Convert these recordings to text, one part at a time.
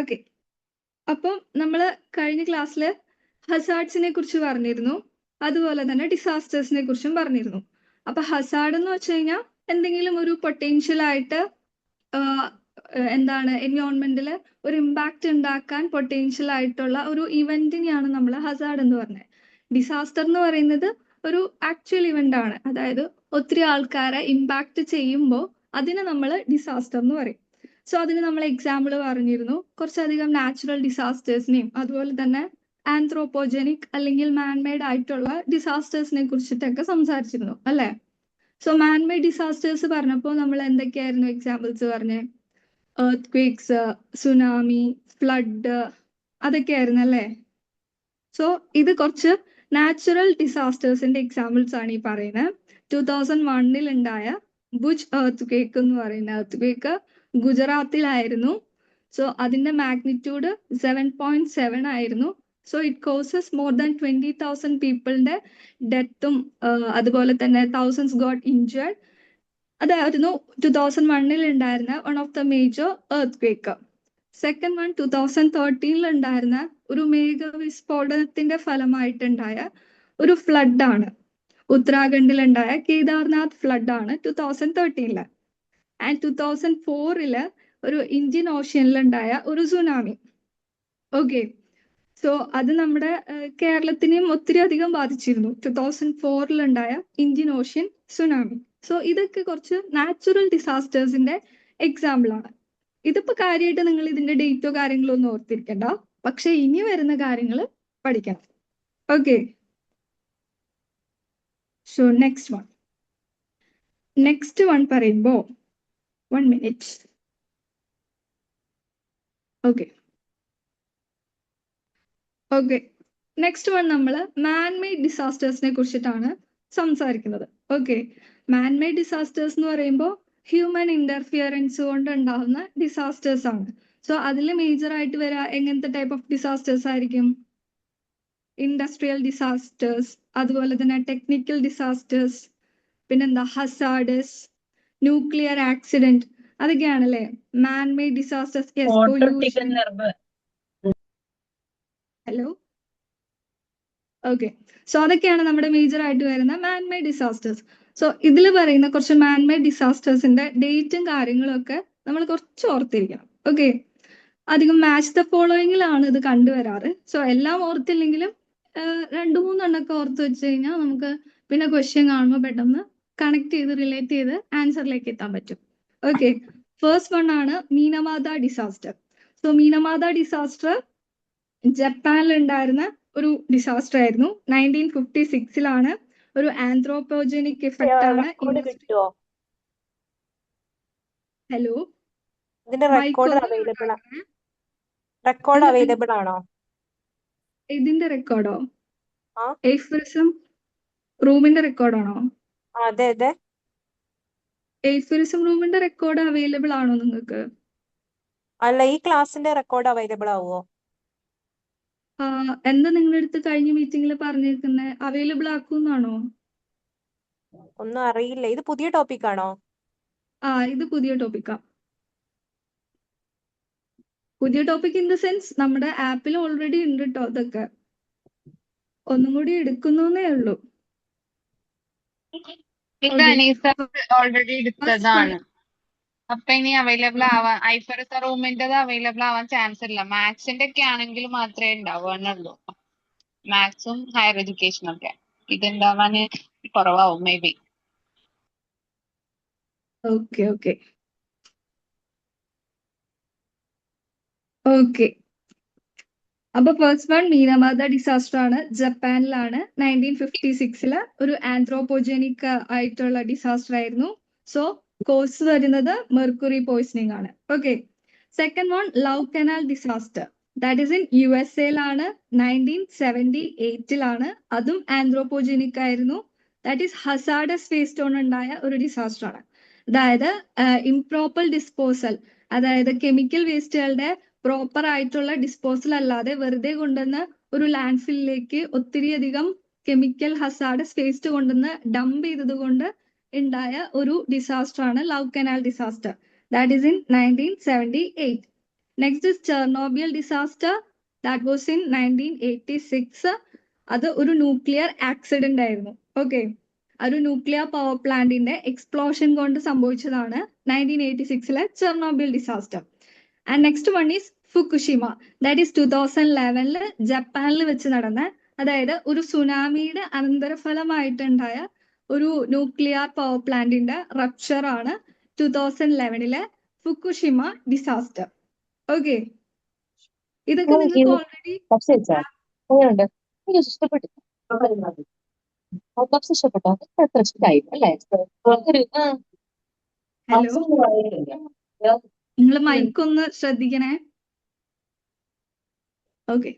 Okay. അപ്പം നമ്മൾ കഴിഞ്ഞ ക്ലാസ്സിൽ ഹസാർഡ്സിനെ കുറിച്ച് പറഞ്ഞിരുന്നു. അതുപോലെ തന്നെ ഡിസാസ്റ്റേഴ്സിനെ കുറിച്ചും പറഞ്ഞിരുന്നു. അപ്പൊ ഹസാർഡ് എന്ന് വെച്ച് കഴിഞ്ഞാൽ എന്തെങ്കിലും ഒരു പൊട്ടൻഷ്യൽ ആയിട്ട് എന്താണ് എൻവയോൺമെന്റിൽ ഒരു ഇമ്പാക്റ്റ് ഉണ്ടാക്കാൻ പൊട്ടൻഷ്യൽ ആയിട്ടുള്ള ഒരു ഇവന്റിനെയാണ് നമ്മൾ ഹസാർഡ് എന്ന് പറഞ്ഞത്. ഡിസാസ്റ്റർ എന്ന് പറയുന്നത് ഒരു ആക്ച്വൽ ഇവന്റ് ആണ്. അതായത് ഒത്തിരി ആൾക്കാരെ ഇമ്പാക്റ്റ് ചെയ്യുമ്പോൾ അതിനെ നമ്മൾ ഡിസാസ്റ്റർ എന്ന് പറയും. സോ അതിന് നമ്മൾ എക്സാമ്പിൾ പറഞ്ഞിരുന്നു. കുറച്ചധികം നാച്ചുറൽ ഡിസാസ്റ്റേഴ്സിനെയും അതുപോലെ തന്നെ ആന്ത്രോപോജനിക് അല്ലെങ്കിൽ മാൻമെയ്ഡ് ആയിട്ടുള്ള ഡിസാസ്റ്റേഴ്സിനെ കുറിച്ചിട്ടൊക്കെ സംസാരിച്ചിരുന്നു അല്ലേ? സോ മാൻമെയ്ഡ് ഡിസാസ്റ്റേഴ്സ് പറഞ്ഞപ്പോൾ നമ്മൾ എന്തൊക്കെയായിരുന്നു എക്സാമ്പിൾസ് പറഞ്ഞേ? എർത്ത് ക്വേക്സ്, സുനാമി, ഫ്ലഡ്, അതൊക്കെയായിരുന്നു അല്ലേ? സോ ഇത് കുറച്ച് നാച്ചുറൽ ഡിസാസ്റ്റേഴ്സിന്റെ എക്സാമ്പിൾസ് ആണ് ഈ പറയുന്നത്. 2001 ഉണ്ടായ ഭുജ് എർത്ത് ക്വേക്ക് എന്ന് പറയുന്ന എർത്ത് ക്വേക്ക് ഗുജറാത്തിലായിരുന്നു. സോ അതിന്റെ മാഗ്നിറ്റ്യൂഡ് 7.7 ആയിരുന്നു. So it causes more than 20,000 പീപ്പിളിന്റെ ഡെത്തും അതുപോലെ തന്നെ തൗസൻഡ്സ് ഗോട്ട് ഇഞ്ചേർഡ്. അതായിരുന്നു 2001 ഉണ്ടായിരുന്ന one of the major earth quake. Second one 2013 ഉണ്ടായിരുന്ന ഒരു മേഘവിസ്ഫോടനത്തിന്റെ ഫലമായിട്ടുണ്ടായ ഒരു ഫ്ലഡ് ആണ്. ഉത്തരാഖണ്ഡിലുണ്ടായ കേദാർനാഥ് ഫ്ലഡ് ആണ് 2013. ആൻഡ് 2004 ഒരു ഇന്ത്യൻ ഓഷ്യനിലുണ്ടായ ഒരു സുനാമി. ഓക്കെ. സോ അത് നമ്മുടെ കേരളത്തിനെയും ഒത്തിരി അധികം ബാധിച്ചിരുന്നു. 2004 ഉണ്ടായ ഇന്ത്യൻ ഓഷ്യൻ സുനാമി. സോ ഇതൊക്കെ കുറച്ച് നാച്ചുറൽ ഡിസാസ്റ്റേഴ്സിന്റെ എക്സാമ്പിൾ ആണ്. ഇതിപ്പോ കാര്യമായിട്ട് നിങ്ങൾ ഇതിന്റെ ഡേറ്റോ കാര്യങ്ങളോ ഒന്നും ഓർത്തിരിക്കണ്ട. പക്ഷെ ഇനി വരുന്ന കാര്യങ്ങൾ പഠിക്കണം. ഓക്കെ. സോ നെക്സ്റ്റ് വൺ പറയുമ്പോ 1 minute. ഓക്കെ. നെക്സ്റ്റ് വൺ നമ്മൾ മാൻമെയ്ഡ് ഡിസാസ്റ്റേഴ്സിനെ കുറിച്ചിട്ടാണ് സംസാരിക്കുന്നത്. ഓക്കെ. മാൻമെയ്ഡ് ഡിസാസ്റ്റേഴ്സ് എന്ന് പറയുമ്പോൾ ഹ്യൂമൻ ഇന്റർഫിയറൻസ് കൊണ്ട് ഉണ്ടാകുന്ന ഡിസാസ്റ്റേഴ്സ് ആണ്. സോ അതിൽ മേജർ ആയിട്ട് വരാ എങ്ങനത്തെ ടൈപ്പ് ഓഫ് ഡിസാസ്റ്റേഴ്സ് ആയിരിക്കും? ഇൻഡസ്ട്രിയൽ ഡിസാസ്റ്റേഴ്സ്, അതുപോലെ തന്നെ ടെക്നിക്കൽ ഡിസാസ്റ്റേഴ്സ്, പിന്നെന്താ ഹസാർഡസ്, ന്യൂക്ലിയർ ആക്സിഡന്റ്, അതൊക്കെയാണല്ലേ manmade disasters. Hello. Okay. So അതൊക്കെയാണ് നമ്മുടെ മേജർ ആയിട്ട് വരുന്ന മാൻമെയ്ഡ് ഡിസാസ്റ്റേഴ്സ്. സോ ഇതിൽ പറയുന്ന കുറച്ച് മാൻമെയ്ഡ് ഡിസാസ്റ്റേഴ്സിന്റെ ഡേറ്റും കാര്യങ്ങളും ഒക്കെ നമ്മൾ കുറച്ച് ഓർത്തിരിക്കണം. ഓക്കെ. അധികം മാച്ച് ദ ഫോളോയിങ്ങിലാണ് ഇത് കണ്ടുവരാറ്. സോ എല്ലാം ഓർത്തില്ലെങ്കിലും 2-3 എണ്ണൊക്കെ ഓർത്ത് വെച്ച് കഴിഞ്ഞാൽ നമുക്ക് പിന്നെ ക്വസ്റ്റ്യൻ കാണുമ്പോൾ പെട്ടെന്ന് കണക്ട് ചെയ്ത് റിലേറ്റ് ചെയ്ത് ആൻസറിലേക്ക് എത്താൻ പറ്റും. ഓക്കെ. ഫസ്റ്റ് വൺ ആണ് മീനമാത ഡിസാസ്റ്റർ. സോ മീനമാത ഡിസാസ്റ്റർ ജപ്പാനിൽ ഉണ്ടായിരുന്ന ഒരു ഡിസാസ്റ്റർ ആയിരുന്നു. 1956 ഒരു ആന്ത്രോപോജനിക് ഇഫക്റ്റ് ആണ്. ഹലോ. ഇതിന്റെ റെക്കോർഡ് അവൈലബിൾ ആണോ? ഇതിന്റെ റെക്കോർഡോ? എയ്ഫറിസം റൂമിന്റെ റെക്കോർഡാണോ? അതെ. എയ്ഫറിസം റൂമിന്റെ റെക്കോർഡ് അവൈലബിൾ ആണോ നിങ്ങൾക്ക്? അല്ല, ഈ ക്ലാസിന്റെ റെക്കോർഡ് അവൈലബിൾ ആവുമോ? എന്താ നിങ്ങളുടെ അടുത്ത് കഴിഞ്ഞ മീറ്റിംഗിൽ പറഞ്ഞിരിക്കുന്നത്? അവൈലബിൾ ആക്കുന്നാണോ? ഒന്നും അറിയില്ല. ഇത് പുതിയ ടോപ്പിക് ആണോ? ഇത് പുതിയ ടോപ്പിക്കാ. പുതിയ ടോപ്പിക് ഇൻ ദ സെൻസ് നമ്മുടെ ആപ്പിൽ ഓൾറെഡി ഉണ്ട് കേട്ടോ. അതൊക്കെ ഒന്നും കൂടി എടുക്കുന്നേ ഉള്ളൂ. ഓൾറെഡി എടുത്തതാണ്. അപ്പൊ ഇനി അവൈലബിൾ ആവാൻ ഐഫറിസ് റൂമിന്റെ അവൈലബിൾ ആവാൻ ചാൻസ് ഇല്ല. മാത്സിന്റെ ഒക്കെ ആണെങ്കിൽ മാത്രമേ ഉണ്ടാവാനുള്ളൂ. മാത്സും ഹയർ എഡ്യൂക്കേഷനും ഒക്കെ ഇതുണ്ടാവാൻ കുറവാവും മേ ബി. ഓക്കെ. അപ്പൊ ഫസ്റ്റ് വൺ മീനമാത ഡിസാസ്റ്റർ ആണ്. ജപ്പാനിലാണ് 1956 ഒരു ആന്ത്രോപോജനിക് ആയിട്ടുള്ള ഡിസാസ്റ്റർ ആയിരുന്നു. സോ കോസ് വരുന്നത് മെർക്കുറി പോയിസണിങ് ആണ്. Okay. Second one love canal disaster. That is in USA 1978 അതും ആന്ത്രോപോജനിക് ആയിരുന്നു. ദാറ്റ് ഈസ് ഹസാർഡസ് വേസ്റ്റ് കൊണ്ട് ഉണ്ടായ ഒരു ഡിസാസ്റ്റർ ആണ്. അതായത് ഇംപ്രോപ്പർ ഡിസ്പോസൽ, അതായത് കെമിക്കൽ വേസ്റ്റുകളുടെ പ്രോപ്പർ ആയിട്ടുള്ള ഡിസ്പോസൽ അല്ലാതെ വെറുതെ കൊണ്ടുവന്ന് ഒരു ലാൻഡ് ഫില്ലിലേക്ക് ഒത്തിരി അധികം കെമിക്കൽ ഹസാർഡസ് വേസ്റ്റ് കൊണ്ടുവന്ന് ഡംപ് ചെയ്തത് കൊണ്ട് ഉണ്ടായ ഒരു ഡിസാസ്റ്റർ ആണ് love canal disaster. That is in 1978. Next is Chernobyl disaster, that was in 1986. അത് ഒരു ന്യൂക്ലിയർ ആക്സിഡന്റ് ആയിരുന്നു. ഓക്കെ, ഒരു ന്യൂക്ലിയർ പവർ പ്ലാന്റിന്റെ എക്സ്പ്ലോഷൻ കൊണ്ട് സംഭവിച്ചതാണ് 1986 Chernobyl disaster. And next one is Fukushima, that is 2011 ജപ്പാനിൽ വെച്ച് നടന്ന, അതായത് ഒരു സുനാമിയുടെ അനന്തരഫലമായിട്ടുണ്ടായ ഒരു ന്യൂക്ലിയർ പവർ പ്ലാന്റിന്റെ റപ്ചർ ആണ് 2011 ഫുക്കുഷിമ ഡിസാസ്റ്റർ. ഓക്കെ, ഇതൊക്കെ നിങ്ങൾക്ക് ഓൾറെഡി ഹലോ, നിങ്ങൾ മൈക്കൊന്ന് ശ്രദ്ധിക്കണേ. ഓക്കെ,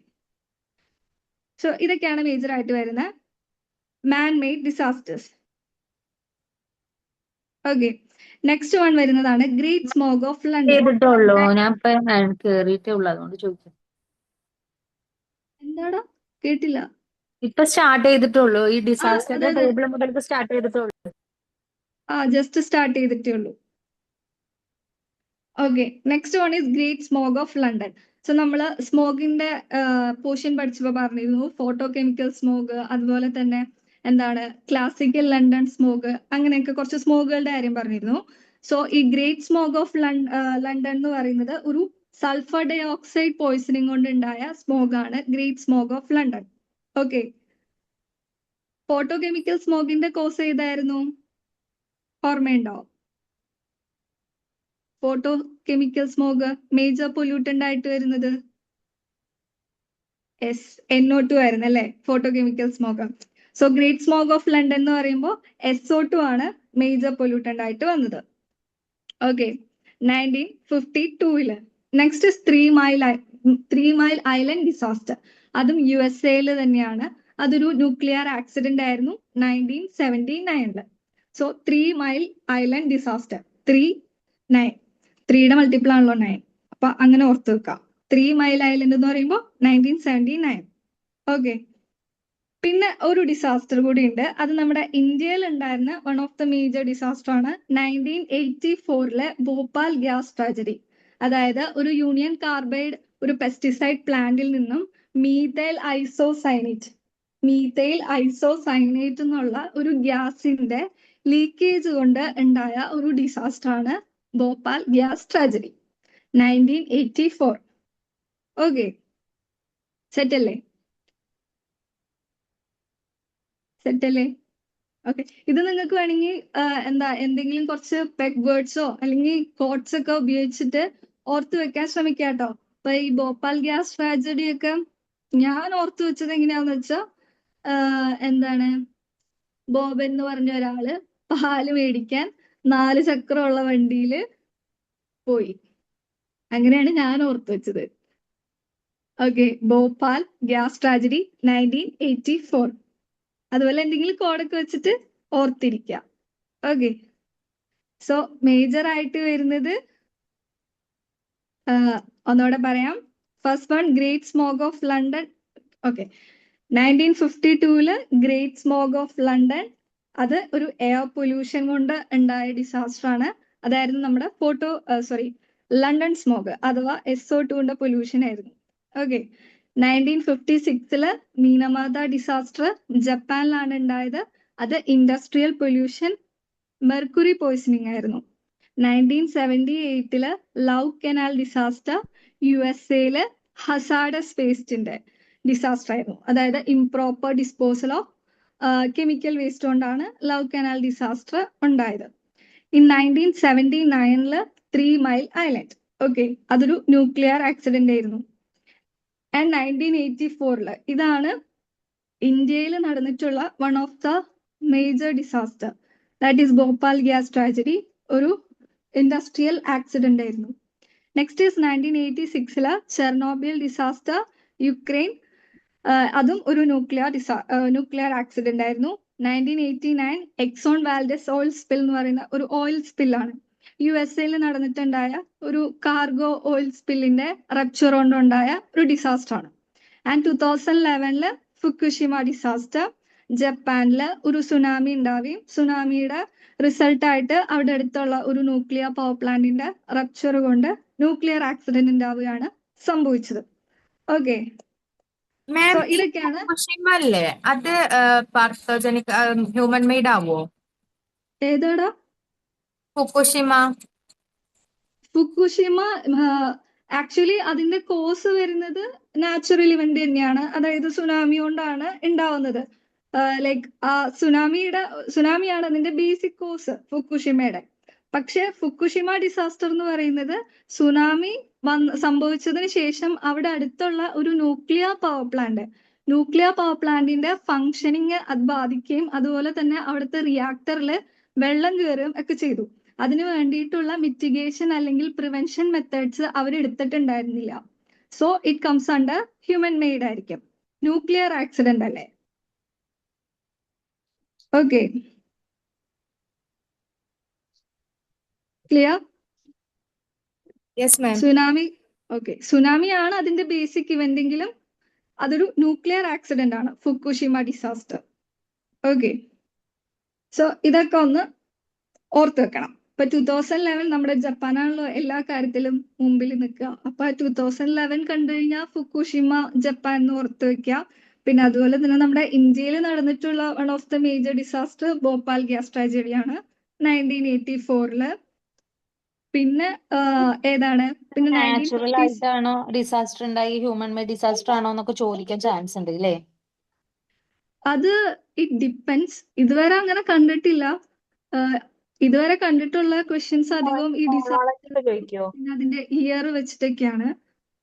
സോ ഇതൊക്കെയാണ് മേജർ ആയിട്ട് വരുന്ന മാൻ made disasters. Okay, next one വരുന്നതാണ് ഗ്രേറ്റ് സ്മോഗ് ഓഫ് ലണ്ടൻ. ചെയ്തിട്ടുള്ളൂ, ഞാൻ കേറിയിട്ടേ ഉള്ളൂ, അതുകൊണ്ട് ചോദിച്ചു. എന്താടാ കേട്ടില്ല? ഇപ്പൊ സ്റ്റാർട്ട് ചെയ്തിട്ടുള്ളൂ, ഈ ഡിസാസ്റ്ററിന്റെ ടേബിൾ മുതൽ സ്റ്റാർട്ട് ചെയ്തിട്ടുള്ളൂ. ജസ്റ്റ് സ്റ്റാർട്ട് ചെയ്തിട്ടേ ഉള്ളൂ. Okay, next one is great smog of London. So നമ്മൾ സ്മോഗിന്റെ പോർഷൻ പഠിച്ചപ്പോൾ പറഞ്ഞിരുന്നു ഫോട്ടോ കെമിക്കൽ സ്മോഗ്, അതുപോലെ തന്നെ എന്താണ് ക്ലാസിക്കൽ ലണ്ടൻ സ്മോഗ്, അങ്ങനെയൊക്കെ കുറച്ച് സ്മോഗുകളുടെ കാര്യം പറഞ്ഞിരുന്നു. സോ ഈ ഗ്രേറ്റ് സ്മോഗ് ഓഫ് ലണ്ടൻ എന്ന് പറയുന്നത് ഒരു സൾഫർ ഡൈ ഓക്സൈഡ് പോയിസണിങ് കൊണ്ട് ഉണ്ടായ സ്മോഗ് ആണ് great smog of London. Okay, photo chemical സ്മോഗിന്റെ കോസ് ഏതായിരുന്നു? ഓർമ്മയുണ്ടോ? Photo chemical smog major pollutant ആയിട്ട് വരുന്നത് NO2 ആയിരുന്നു അല്ലെ, photo chemical smog. So great smog of London എന്ന് പറയുമ്പോൾ SO2 ആണ് മേജർ പൊല്യൂട്ടന്റ് ആയിട്ട് വന്നത്. Okay, 1952. Next is 3 mile island disaster. അതും USA തന്നെയാണ്. അതൊരു ന്യൂക്ലിയർ ആക്സിഡന്റ് ആയിരുന്നു 1979. സോ 3 മൈൽ ഐലൻഡ് ഡിസാസ്റ്റർ, 3-9, 3യുടെ മൾട്ടിപ്പിൾ ആണല്ലോ 9, അപ്പൊ അങ്ങനെ ഓർത്ത് വെക്കാം. 3 മൈൽ ഐലൻഡ് എന്ന് പറയുമ്പോൾ 1979. ഓക്കെ, പിന്നെ ഒരു ഡിസാസ്റ്റർ കൂടി ഉണ്ട്, അത് നമ്മുടെ ഇന്ത്യയിൽ ഉണ്ടായിരുന്ന one of the major disaster ആണ് 1984 ഭോപ്പാൽ ഗ്യാസ് ട്രാജഡി. അതായത് ഒരു യൂണിയൻ കാർബൈഡ് ഒരു പെസ്റ്റിസൈഡ് പ്ലാന്റിൽ നിന്നും മീഥൈൽ ഐസോസൈനേറ്റ് എന്നുള്ള ഒരു ഗ്യാസിന്റെ ലീക്കേജ് കൊണ്ട് ഉണ്ടായ ഒരു ഡിസാസ്റ്റർ ആണ് Bhopal gas tragedy 1984. Okay, set അല്ലേ? ഓക്കെ, ഇത് നിങ്ങൾക്ക് വേണമെങ്കിൽ എന്തെങ്കിലും കുറച്ച് പെഗ് വേർഡ്സോ അല്ലെങ്കിൽ കോട്ട്സ് ഒക്കെ ഉപയോഗിച്ചിട്ട് ഓർത്ത് വെക്കാൻ ശ്രമിക്കാട്ടോ. അപ്പൊ ഈ ഭോപ്പാൽ ഗ്യാസ് ട്രാജഡി ഒക്കെ ഞാൻ ഓർത്തു വെച്ചത് എങ്ങനെയാന്ന് വെച്ചാൽ ബോബൻ എന്ന് പറഞ്ഞ ഒരാള് പാല് മേടിക്കാൻ 4 ചക്രമുള്ള വണ്ടിയിൽ പോയി, അങ്ങനെയാണ് ഞാൻ ഓർത്തു വെച്ചത്. Okay, Bhopal gas tragedy 1984. അതുപോലെ എന്തെങ്കിലും കോഡൊക്കെ വെച്ചിട്ട് ഓർത്തിരിക്കാം. ഓക്കെ, സോ മേജർ ആയിട്ട് വരുന്നത് ഒന്നുകൂടെ പറയാം. First one great smog of London. Okay, 1952 great smog of London, അത് ഒരു എയർ പൊല്യൂഷൻ കൊണ്ട് ഉണ്ടായ ഡിസാസ്റ്റർ ആണ്. അതായിരുന്നു നമ്മുടെ ലണ്ടൻ സ്മോഗ് അഥവാ SO2ന്റെ പൊല്യൂഷൻ ആയിരുന്നു. ഓക്കെ, 1956 മീനമാത ഡിസാസ്റ്റർ ജപ്പാനിലാണ് ഉണ്ടായത്. അത് ഇൻഡസ്ട്രിയൽ പൊല്യൂഷൻ മെർക്കുറി പോയിസണിങ് ആയിരുന്നു. 1978 love canal disaster USA hazardous വേസ്റ്റിന്റെ ഡിസാസ്റ്റർ ആയിരുന്നു. അതായത് improper disposal of chemical waste കൊണ്ടാണ് ലവ് കനാൽ ഡിസാസ്റ്റർ ഉണ്ടായത്. In 1979 3 mile island. ഓക്കെ, അതൊരു ന്യൂക്ലിയർ ആക്സിഡന്റ് ആയിരുന്നു. ആൻഡ് 1984 ഇതാണ് ഇന്ത്യയിൽ നടന്നിട്ടുള്ള one of the major disaster, that is Bhopal gas tragedy, ഒരു ഇൻഡസ്ട്രിയൽ ആക്സിഡന്റ് ആയിരുന്നു. Next is 1986 Chernobyl disaster Ukraine. അതും ഒരു ന്യൂക്ലിയർ ആക്സിഡന്റ് ആയിരുന്നു. 1989 എക്സോൺ വാൽഡസ് ഓയിൽ സ്പിൽ എന്ന് പറയുന്ന ഒരു ഓയിൽ സ്പില്ലാണ്. USA നടന്നിട്ടുണ്ടായ ഒരു കാർഗോ ഓയിൽ സ്പില്ലിന്റെ റപ്ചർ കൊണ്ടുണ്ടായ ഒരു ഡിസാസ്റ്റർ ആണ്. ആൻഡ് 2011 ഫുക്കുഷിമ ഡിസാസ്റ്റർ, ജപ്പാനിൽ ഒരു സുനാമി ഉണ്ടാവുകയും സുനാമിയുടെ റിസൾട്ടായിട്ട് അവിടെ അടുത്തുള്ള ഒരു ന്യൂക്ലിയർ പവർ പ്ലാന്റിന്റെ റപ്ചർ കൊണ്ട് ന്യൂക്ലിയർ ആക്സിഡന്റ് ഉണ്ടാവുകയാണ് സംഭവിച്ചത്. ഓക്കെ, മാം സോ ഈ ഇതൊക്കെയാണ്. ഫുകുഷിമ അല്ലേ അത് പാർത്തോജനിക് ഹ്യൂമൻ മെയ്ഡ് ആവോ? ഏതോടാ? ഫുകുഷിമ ഫുക്കുഷിമ ആക്ച്വലി അതിന്റെ കോസ് വരുന്നത് നാച്ചുറൽ ഇവന്റ് തന്നെയാണ്. അതായത് സുനാമി കൊണ്ടാണ് ഉണ്ടാവുന്നത്. ലൈക്ക് സുനാമിയാണ് അതിന്റെ ബേസിക് കോസ് ഫുക്കുഷിമയുടെ. പക്ഷെ ഫുക്കുഷിമ ഡിസാസ്റ്റർ എന്ന് പറയുന്നത് സുനാമി സംഭവിച്ചതിന് ശേഷം അവിടെ അടുത്തുള്ള ഒരു ന്യൂക്ലിയർ പവർ പ്ലാന്റിന്റെ ഫങ്ഷനിങ് അത് ബാധിക്കുകയും അതുപോലെ തന്നെ അവിടുത്തെ റിയാക്ടറിൽ വെള്ളം കയറുകയും ഒക്കെ ചെയ്തു. അതിനു വേണ്ടിയിട്ടുള്ള മിറ്റിഗേഷൻ അല്ലെങ്കിൽ പ്രിവെൻഷൻ മെത്തേഡ്സ് അവർ എടുത്തിട്ടുണ്ടായിരുന്നില്ല. So it comes under human made ആയിരിക്കും. ന്യൂക്ലിയർ ആക്സിഡന്റ് അല്ലേ? Okay, clear? Yes ma'am. സുനാമിയാണ് അതിന്റെ ബേസിക് ഇവന്റ് എങ്കിലും അതൊരു ന്യൂക്ലിയർ ആക്സിഡന്റ് ആണ് ഫുക്കുഷിമ ഡിസാസ്റ്റർ. ഓക്കെ, സോ ഇതൊക്കെ ഒന്ന് ഓർത്ത് വെക്കണം. ഇപ്പൊ 2011 നമ്മുടെ ജപ്പാനാണല്ലോ എല്ലാ കാര്യത്തിലും മുമ്പിൽ നിൽക്കുക. അപ്പൊ 2011 കണ്ടു കഴിഞ്ഞാൽ ഫുക്കുഷിമ ജപ്പാൻ എന്ന് ഓർത്ത് വെക്കുക. പിന്നെ അതുപോലെ തന്നെ നമ്മുടെ ഇന്ത്യയിൽ നടന്നിട്ടുള്ള one of the major disaster Bhopal gas ട്രാജഡിയാണ് 1984. പിന്നെ ഏതാണ്? പിന്നെ നാച്ചുറൽ 1950s. ആയിട്ടാണോ ഡിസാസ്റ്റർ ഉണ്ടായി ഹ്യൂമൻ മെയ്ഡ് ഡിസാസ്റ്റർ ആണോ എന്നൊക്കെ ചോദിക്കാൻ ചാൻസ് ഉണ്ട് അല്ലേ? അത് ഇറ്റ് ഡിപ്പെൻസ്. ഇതുവരെ അങ്ങനെ കണ്ടിട്ടില്ല. ഇതുവരെ കണ്ടിട്ടുള്ള ക്വസ്റ്റ്യൻസ് അധികവും ഈ ഡിസാസ്റ്റർ ചോദിക്കോ? പിന്നെ അതിന്റെ ഇയർ വെച്ചിട്ടൊക്കെയാണ്.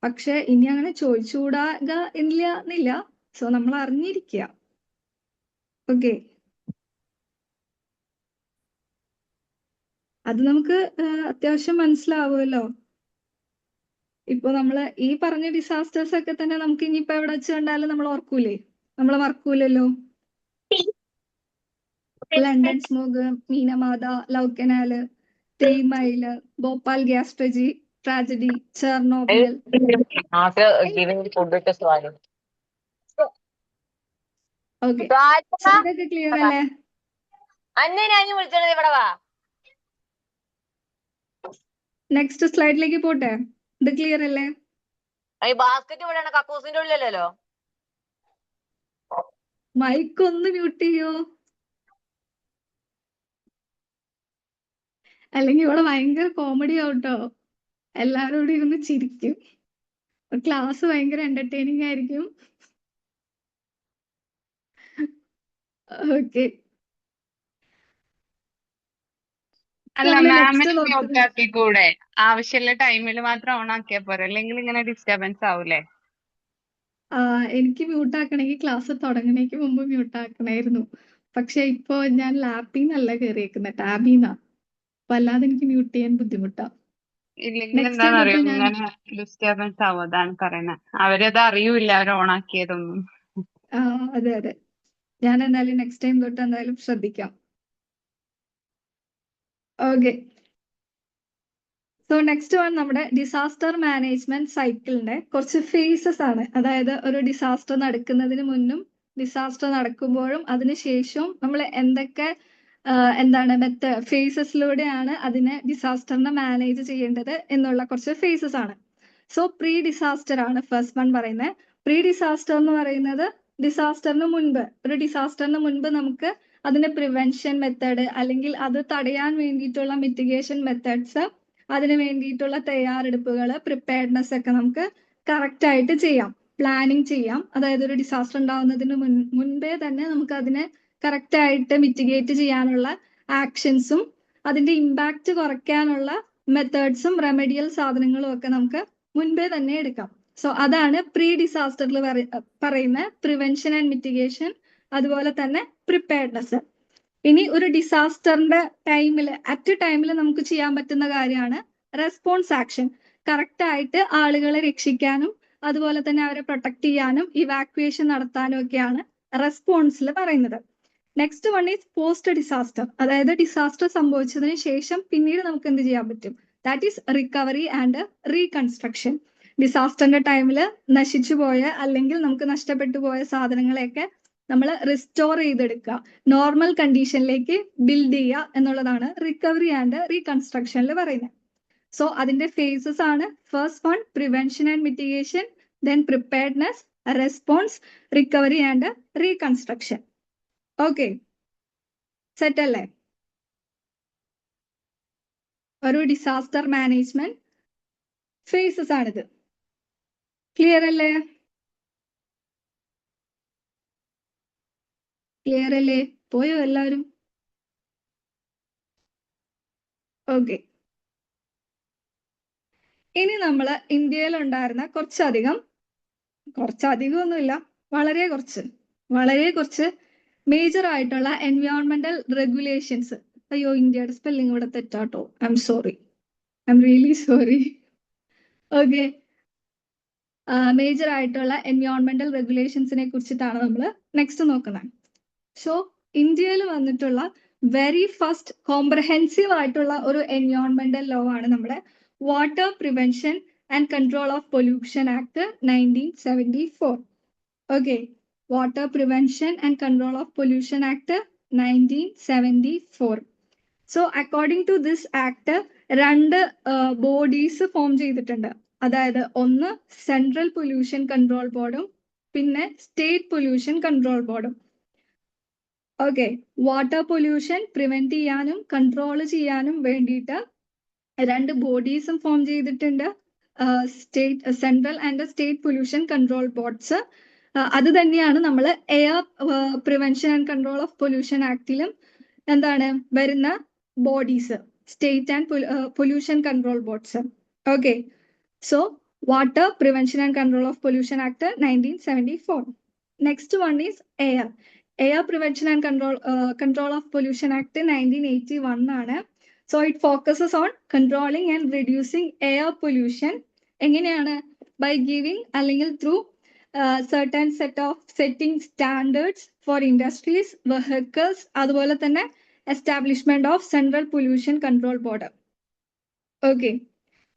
പക്ഷെ ഇനി അങ്ങനെ ചോദിച്ചുകൂടാക എന്നില്ല. സോ നമ്മൾ അറിഞ്ഞിരിക്കുക. ഓക്കെ, അത് നമുക്ക് അത്യാവശ്യം മനസ്സിലാവുമല്ലോ. ഇപ്പൊ നമ്മള് ഈ പറഞ്ഞ ഡിസാസ്റ്റേഴ്സ് ഒക്കെ തന്നെ നമുക്ക് ഇനിയിപ്പോ എവിടെ വെച്ച് കണ്ടാലും നമ്മൾ ഓർക്കൂലേ? നമ്മൾ മറക്കൂലല്ലോ. London smog, Minamata, love canal, 3 mile, Bhopal gas tragedy, Chernobyl. Okay, ഇതൊക്കെ ക്ലിയർ അല്ലേ? നെക്സ്റ്റ് സ്ലൈഡിലേക്ക് പോട്ടെ? ഇത് ക്ലിയർ അല്ലേ? മൈക്ക് ഒന്ന് മ്യൂട്ട് ചെയ്യോ? അല്ലെങ്കിൽ ഇവിടെ ഭയങ്കര കോമഡി ആവട്ടോ. എല്ലാവരും കൂടി ഇരുന്ന് ചിരിക്കും. ക്ലാസ് ഭയങ്കര എന്റർടൈനിങ് ആയിരിക്കും. ഓക്കെ, അല്ല, നമ്മള് മാമിന് നെക്സ്റ്റ് മ്യൂട്ട് നോക്കുന്നത് ആക്കിക്കൂടെ? ആവശ്യമുള്ള ടൈമിൽ മാത്രം ഓൺ ആക്കിയാൽ പോരെ, അല്ലെങ്കിൽ ഇങ്ങനെ ഡിസ്റ്റർബൻസ് ആവൂലേ? എനിക്ക് മ്യൂട്ട് ആക്കണമെങ്കിൽ ക്ലാസ് തുടങ്ങണേക്ക് മുമ്പ് മ്യൂട്ട് ആക്കണമായിരുന്നു. പക്ഷെ ഇപ്പോ ഞാൻ ലാപ്പിൽ നിന്നല്ല കയറിയേക്കുന്നത്, ടാബിൽ നിന്നാ. അപ്പൊ അല്ലാതെ എനിക്ക് മ്യൂട്ട് ചെയ്യാൻ ബുദ്ധിമുട്ടാ. ഇല്ലെങ്കിൽ നെക്സ്റ്റ് ടൈം എന്താണെന്നറിയോ, തൊട്ട് ഞാൻ ഇങ്ങനെ ഡിസ്റ്റർബൻസ് ആവും. അതാണ് പറയുന്നത്. അവരത് അറിയൂല, അവർ ഓൺ ആക്കിയതൊന്നും. അതെ, ഞാൻ എന്തായാലും നെക്സ്റ്റ് ടൈം തൊട്ട് എന്തായാലും ശ്രദ്ധിക്കാം. ഓക്കെ, സോ നെക്സ്റ്റ് വൺ നമ്മുടെ ഡിസാസ്റ്റർ മാനേജ്മെന്റ് സൈക്കിളിന്റെ കുറച്ച് ഫേസസ് ആണ്. അതായത് ഒരു ഡിസാസ്റ്റർ നടക്കുന്നതിന് മുന്നും ഡിസാസ്റ്റർ നടക്കുമ്പോഴും അതിനുശേഷവും നമ്മൾ എന്തൊക്കെ ഫേസസിലൂടെയാണ് അതിനെ ഡിസാസ്റ്ററിനെ മാനേജ് ചെയ്യേണ്ടത് എന്നുള്ള കുറച്ച് ഫേസസ് ആണ്. സോ പ്രീ ഡിസാസ്റ്റർ ആണ് ഫസ്റ്റ് വൺ പറയുന്നത്. പ്രീ ഡിസാസ്റ്റർ എന്ന് പറയുന്നത് ഒരു ഡിസാസ്റ്ററിന് മുൻപ് നമുക്ക് അതിന്റെ പ്രിവെൻഷൻ മെത്തേഡ് അല്ലെങ്കിൽ അത് തടയാൻ വേണ്ടിയിട്ടുള്ള മിറ്റിഗേഷൻ മെത്തേഡ്സ്, അതിന് വേണ്ടിയിട്ടുള്ള തയ്യാറെടുപ്പുകൾ, പ്രിപ്പയർഡ്നെസ് ഒക്കെ നമുക്ക് കറക്റ്റ് ആയിട്ട് ചെയ്യാം, പ്ലാനിങ് ചെയ്യാം. അതായത് ഒരു ഡിസാസ്റ്റർ ഉണ്ടാവുന്നതിന് മുൻപേ തന്നെ നമുക്ക് അതിനെ കറക്റ്റ് ആയിട്ട് മിറ്റിഗേറ്റ് ചെയ്യാനുള്ള ആക്ഷൻസും അതിന്റെ ഇമ്പാക്റ്റ് കുറയ്ക്കാനുള്ള മെത്തേഡ്സും റെമഡിയൽ സാധനങ്ങളും ഒക്കെ നമുക്ക് മുൻപേ തന്നെ എടുക്കാം. സോ അതാണ് പ്രീ ഡിസാസ്റ്ററിൽ പറയുന്ന പ്രിവെൻഷൻ ആൻഡ് മിറ്റിഗേഷൻ, അതുപോലെ തന്നെ പ്രിപ്പയർഡ്നെസ്. ഇനി ഒരു ഡിസാസ്റ്ററിന്റെ അറ്റ് ടൈമിൽ നമുക്ക് ചെയ്യാൻ പറ്റുന്ന കാര്യമാണ് റെസ്പോൺസ് ആക്ഷൻ. കറക്റ്റ് ആയിട്ട് ആളുകളെ രക്ഷിക്കാനും അതുപോലെ തന്നെ അവരെ പ്രൊട്ടക്ട് ചെയ്യാനും ഇവാക്യുവേഷൻ നടത്താനും ഒക്കെയാണ് റെസ്പോൺസിൽ പറയുന്നത്. Next one is post disaster. അതായത് ഡിസാസ്റ്റർ സംഭവിച്ചതിന് ശേഷം പിന്നീട് നമുക്ക് എന്ത് ചെയ്യാൻ പറ്റും? That is recovery and reconstruction. ഡിസാസ്റ്ററിന്റെ ടൈമിൽ നശിച്ചു പോയ അല്ലെങ്കിൽ നമുക്ക് നഷ്ടപ്പെട്ടു പോയ സാധനങ്ങളെയൊക്കെ നമ്മൾ റിസ്റ്റോർ ചെയ്തെടുക്കുക, നോർമൽ കണ്ടീഷനിലേക്ക് ബിൽഡ് ചെയ്യുക എന്നുള്ളതാണ് റിക്കവറി ആൻഡ് റീകൺസ്ട്രക്ഷനിൽ പറയുന്നത്. സോ അതിന്റെ ഫേസസ് ആണ് first one prevention and mitigation, then preparedness, response, recovery and reconstruction. Okay, set അല്ലേ? ഒരു ഡിസാസ്റ്റർ മാനേജ്മെന്റ് ഫേസസ് ആണിത്. ക്ലിയർ അല്ലേ? ക്ലിയർ അല്ലേ? പോയോ എല്ലാവരും? ഓക്കെ, ഇനി നമ്മൾ ഇന്ത്യയിൽ ഉണ്ടായിരുന്ന കുറച്ചധികം ഒന്നുമില്ല, വളരെ കുറച്ച് മേജർ ആയിട്ടുള്ള എൻവയോൺമെന്റൽ റെഗുലേഷൻസ്. അയ്യോ, ഇന്ത്യയുടെ സ്പെല്ലിംഗ് ഇവിടെ തെറ്റാട്ടോ, I'm really sorry. Okay, major ആയിട്ടുള്ള എൻവയോൺമെന്റൽ റെഗുലേഷൻസിനെ കുറിച്ചിട്ടാണ് നമ്മൾ നെക്സ്റ്റ് നോക്കുന്നത്. സോ ഇന്ത്യയിൽ വന്നിട്ടുള്ള വെരി ഫസ്റ്റ് കോംപ്രഹെൻസീവ് ആയിട്ടുള്ള ഒരു എൻവയോൺമെന്റൽ ലോ ആണ് നമ്മുടെ water prevention and control of pollution act 1974. Okay, water prevention and control of pollution act 1974. So according to this act രണ്ട് ബോഡീസ് ഫോം ചെയ്തിട്ടുണ്ട്. അതായത് ഒന്ന് സെൻട്രൽ പൊല്യൂഷൻ കൺട്രോൾ ബോർഡും പിന്നെ സ്റ്റേറ്റ് പൊല്യൂഷൻ കൺട്രോൾ ബോർഡും. ഓക്കെ, വാട്ടർ പൊല്യൂഷൻ പ്രിവെന്റ് ചെയ്യാനും control ചെയ്യാനും വേണ്ടിയിട്ട് രണ്ട് ബോഡീസും ഫോം ചെയ്തിട്ടുണ്ട്, central and state pollution control boards. അത് തന്നെയാണ് നമ്മൾ air prevention and control of pollution ആക്ടിലും എന്താണ് വരുന്ന bodies, state and pollution control boards. Okay, so water prevention and control of pollution act 1974. Next one is air prevention and control of pollution act 1981 ആണ്. So it focuses on controlling and reducing air pollution. എങ്ങനെയാണ്? By giving അല്ലെങ്കിൽ through certain set of setting standards for industries, vehicles, അതുപോലെ തന്നെ establishment of central pollution control board. Okay,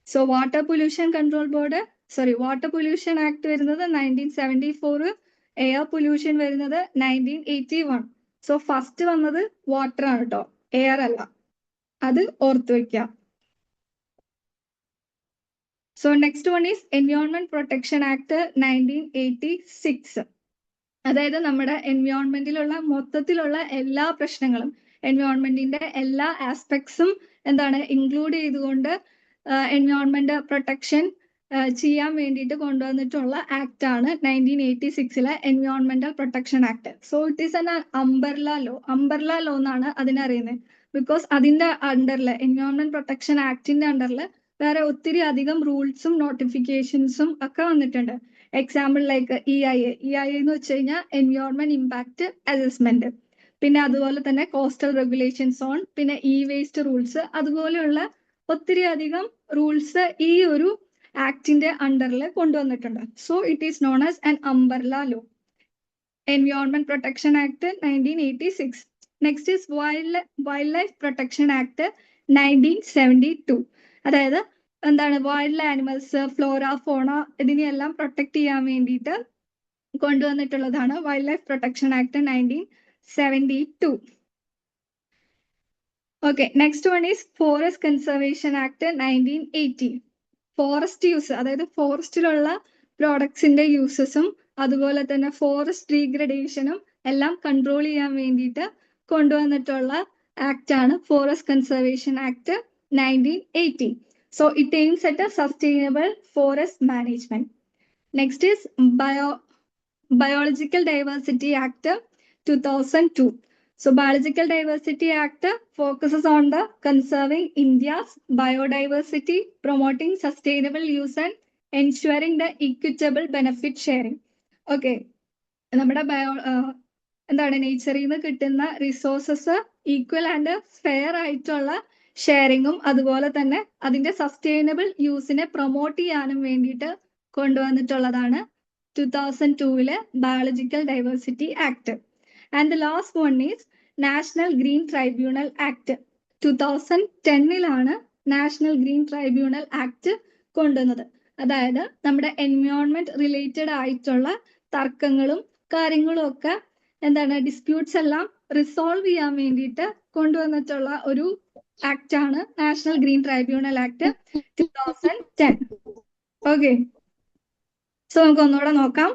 so water pollution act വരുന്നത് 1974, air pollution വരുന്നത് 1981. So first വന്നത് water ആണ് കേട്ടോ, air അല്ല, അത് ഓർത്തു വെക്കാം. So next one is Environment Protection Act 1986. അതായത് നമ്മുടെ എൻവയോൺമെന്റിലുള്ള മൊത്തത്തിലുള്ള എല്ലാ പ്രശ്നങ്ങളും, എൻവയോൺമെന്റിന്റെ എല്ലാ ആസ്പെക്ട്സും എന്താണ് ഇൻക്ലൂഡ് ചെയ്തുകൊണ്ട് എൻവയോൺമെന്റ് പ്രൊട്ടക്ഷൻ ചെയ്യാൻ വേണ്ടിയിട്ട് കൊണ്ടുവന്നിട്ടുള്ള ആക്ട് ആണ് 1986 എൻവയോൺമെന്റൽ protection act. So it is an umbrella law എന്നാണ് അതിനറിയുന്നത്. ബിക്കോസ് അതിന്റെ അണ്ടറിൽ, എൻവയോൺമെന്റ് പ്രൊട്ടക്ഷൻ ആക്ടിന്റെ അണ്ടറിൽ വേറെ ഒത്തിരി അധികം റൂൾസും നോട്ടിഫിക്കേഷൻസും ഒക്കെ വന്നിട്ടുണ്ട്. എക്സാമ്പിൾ ലൈക്ക് EIA എന്ന് വെച്ച് കഴിഞ്ഞാൽ എൻവയോൺമെന്റ് ഇമ്പാക്ട് അസസ്മെന്റ്, പിന്നെ അതുപോലെ തന്നെ കോസ്റ്റൽ റെഗുലേഷൻസ് ഓൺ, പിന്നെ വേസ്റ്റ് റൂൾസ്, അതുപോലെയുള്ള ഒത്തിരി അധികം റൂൾസ് ഈ ഒരു ആക്ടിന്റെ അണ്ടറിൽ കൊണ്ടുവന്നിട്ടുണ്ട്. So it is known as an umbrella law, environment protection act 1986. Next is wild life protection act 1972. അതായത് എന്താണ്, വൈൽഡ് ആനിമൽസ്, ഫ്ലോറ, ഫോണ ഇതിനെയെല്ലാം പ്രൊട്ടക്ട് ചെയ്യാൻ വേണ്ടിയിട്ട് കൊണ്ടുവന്നിട്ടുള്ളതാണ് wild life protection act 1972. Okay, next one is forest conservation act 1980. Forest use, അതായത് ഫോറസ്റ്റിലുള്ള പ്രോഡക്ട്സിന്റെ യൂസസും അതുപോലെ തന്നെ ഫോറസ്റ്റ് ഡീഗ്രഡേഷനും എല്ലാം കൺട്രോൾ ചെയ്യാൻ വേണ്ടിയിട്ട് കൊണ്ടുവന്നിട്ടുള്ള ആക്ട് ആണ് forest conservation act 1980. So it aims at a sustainable forest management. Next is Biological Diversity Act 2002. So Biological Diversity Act focuses on the conserving India's biodiversity, promoting sustainable use and ensuring the equitable benefit sharing. Okay, നമ്മുടെ എന്താണ് നേച്ചറിൽ നിന്ന് കിട്ടുന്ന resources equal and fair ആയിട്ടുള്ള ഷെയറിങ്ങും അതുപോലെ തന്നെ അതിന്റെ sustainable യൂസിനെ promote ചെയ്യാനും വേണ്ടിയിട്ട് കൊണ്ടുവന്നിട്ടുള്ളതാണ് 2002 biological diversity act. And the last one is national green tribunal act. 2010 national green tribunal act കൊണ്ടുവന്നത്. അതായത് നമ്മുടെ എൻവയോൺമെന്റ് റിലേറ്റഡ് ആയിട്ടുള്ള തർക്കങ്ങളും കാര്യങ്ങളും ഒക്കെ എന്താണ് ഡിസ്പ്യൂട്ട്സ് എല്ലാം റിസോൾവ് ചെയ്യാൻ വേണ്ടിയിട്ട് കൊണ്ടുവന്നിട്ടുള്ള ഒരു ആക്ട് ആണ് national green tribunal act 2010. Okay, so നമുക്ക് ഒന്നുകൂടെ നോക്കാം.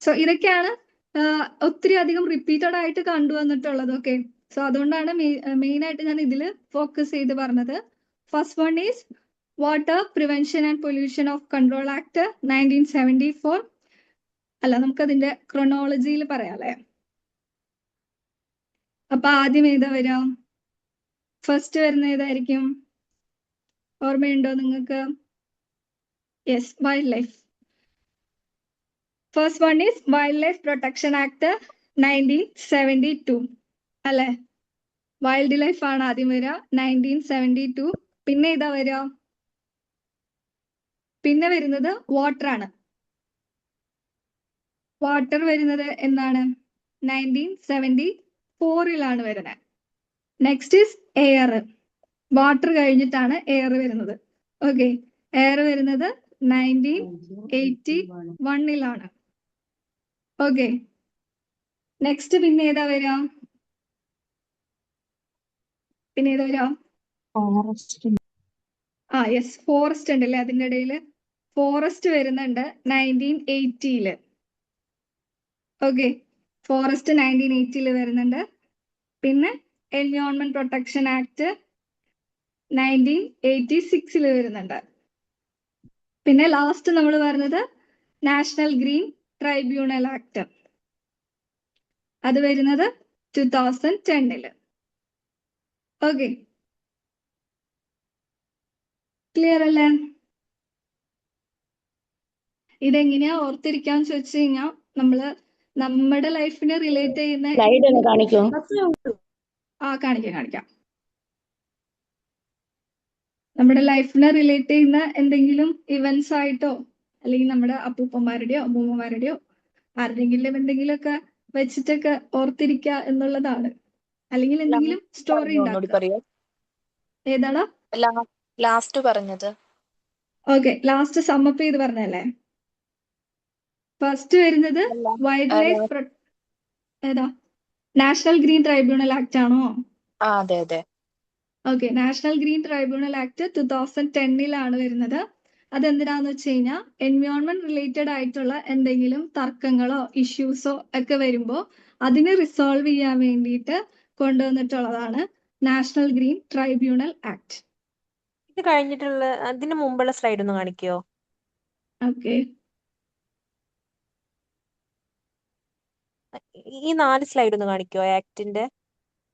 സോ ഇതൊക്കെയാണ് ഒത്തിരി അധികം റിപ്പീറ്റഡ് ആയിട്ട് കണ്ടുവന്നിട്ടുള്ളത്. ഓക്കെ, സോ അതുകൊണ്ടാണ് മെയിൻ ആയിട്ട് ഞാൻ ഇതിൽ ഫോക്കസ് ചെയ്ത് പറഞ്ഞത്. First one is water prevention and pollution of control act 1974. അല്ല, നമുക്കതിന്റെ ക്രൊണോളജിയിൽ പറയാം അല്ലേ. അപ്പൊ ആദ്യം ഏതാ വരാം? ഫസ്റ്റ് വരുന്ന ഏതായിരിക്കും? ഓർമ്മയുണ്ടോ നിങ്ങൾക്ക്? Yes, wild life. First one is wild life protection act 1972 അല്ലെ. വൈൽഡ് ലൈഫ് ആണ് ആദ്യം വരിക, 1972. പിന്നെ ഏതാ വരിക? പിന്നെ വരുന്നത് വാട്ടർ ആണ്. വാട്ടർ വരുന്നത് എന്താണ്? 1974 വരുന്നത്. Next is air. വാട്ടർ കഴിഞ്ഞിട്ടാണ് എയർ വരുന്നത്. ഓക്കെ, എയർ വരുന്നത് 1981. ഓക്കെ, നെക്സ്റ്റ് പിന്നെ ഏതാ വരിക? പിന്നെ ഏതാ വരിക? യെസ്, ഫോറസ്റ്റ് ഉണ്ടല്ലേ അതിൻ്റെ ഇടയിൽ. ഫോറസ്റ്റ് വരുന്നുണ്ട് 1980. ഓക്കെ, ഫോറസ്റ്റ് 1980 വരുന്നുണ്ട്. പിന്നെ എൻവയോൺമെന്റ് പ്രൊട്ടക്ഷൻ ആക്ട് 1986 വരുന്നുണ്ട്. പിന്നെ ലാസ്റ്റ് നമ്മൾ പറഞ്ഞത് നാഷണൽ ഗ്രീൻ ട്രൈബ്യൂണൽ ആക്ട്, അത് വരുന്നത് 2010. ഓക്കെ, ക്ലിയർ അല്ലേ? ഇതെങ്ങനെയാ ഓർത്തിരിക്കാന്ന് ചോദിച്ചു കഴിഞ്ഞാൽ നമ്മുടെ ലൈഫിനെ റിലേറ്റ് ചെയ്യുന്ന കാണിക്കാം. നമ്മുടെ ലൈഫിനെ റിലേറ്റ് ചെയ്യുന്ന എന്തെങ്കിലും ഇവന്റ്സ് ആയിട്ടോ അല്ലെങ്കിൽ നമ്മുടെ അപ്പൂപ്പന്മാരുടെയോ അമ്മൂമ്മമാരുടെയോ ആരുടെങ്കിലും എന്തെങ്കിലുമൊക്കെ വെച്ചിട്ടൊക്കെ ഓർത്തിരിക്കുക എന്നുള്ളതാണ്. അല്ലെങ്കിൽ എന്തെങ്കിലും സ്റ്റോറി ഉണ്ടാക്കുക. ഏതാടാ ലാസ്റ്റ് പറഞ്ഞത്? ഓക്കെ, ലാസ്റ്റ് സമ്മപ്പ് ചെയ്ത് പറഞ്ഞല്ലേ. ഫസ്റ്റ് വരുന്നത് വൈൽഡ് ലൈഫ് ഏതാ? നാഷണൽ ഗ്രീൻ ട്രൈബ്യൂണൽ ആക്ട് ആണോ? അതെ അതെ. Okay, national green tribunal act 2010 വരുന്നത്. അതെന്തിനാന്ന് വെച്ച് കഴിഞ്ഞാൽ എൻവയോൺമെന്റ് റിലേറ്റഡ് ആയിട്ടുള്ള എന്തെങ്കിലും തർക്കങ്ങളോ ഇഷ്യൂസോ ഒക്കെ വരുമ്പോൾ അതിനെ റിസോൾവ് ചെയ്യാൻ വേണ്ടിയിട്ട് കൊണ്ടുവന്നിട്ടുള്ളതാണ് നാഷണൽ ഗ്രീൻ ട്രൈബ്യൂണൽ ആക്ട്. ഇത് കഴിഞ്ഞിട്ടുള്ള അതിന് മുമ്പുള്ള സ്ലൈഡ് ഒന്ന് കാണിക്കോ? ഓക്കെ, ഈ 4 സ്ലൈഡ് ഒന്ന് കാണിക്കോ ആക്ടിന്റെ?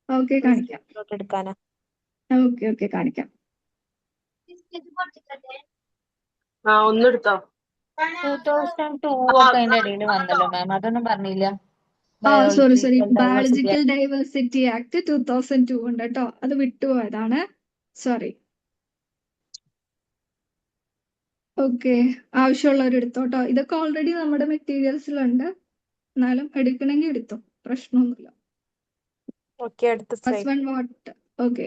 ഓക്കെ കാണിക്കാം. എടുക്കാനാ? ഓക്കെ കാണിക്കാം. ഒന്നെടുത്തോ. 2002 ഒക്കെ അതിന്റെ ഇടയിൽ വന്നല്ലോ മാം, അതൊന്നും പറഞ്ഞില്ല. സോറി, ബയോളജിക്കൽ ഡൈവേഴ്സിറ്റി ആക്ട് 2002 ഉണ്ട് കേട്ടോ, അത് വിട്ടുപോയതാണ്, സോറി. ഓക്കെ, ആവശ്യമുള്ളവർ എടുത്തോട്ടോ. ഇതൊക്കെ ഓൾറെഡി നമ്മുടെ മെറ്റീരിയൽസിലുണ്ട്, എന്നാലും എടുക്കണമെങ്കിൽ എടുത്തോ, പ്രശ്നമൊന്നുമില്ല. ഓക്കെ, അടുത്ത first one what. Okay,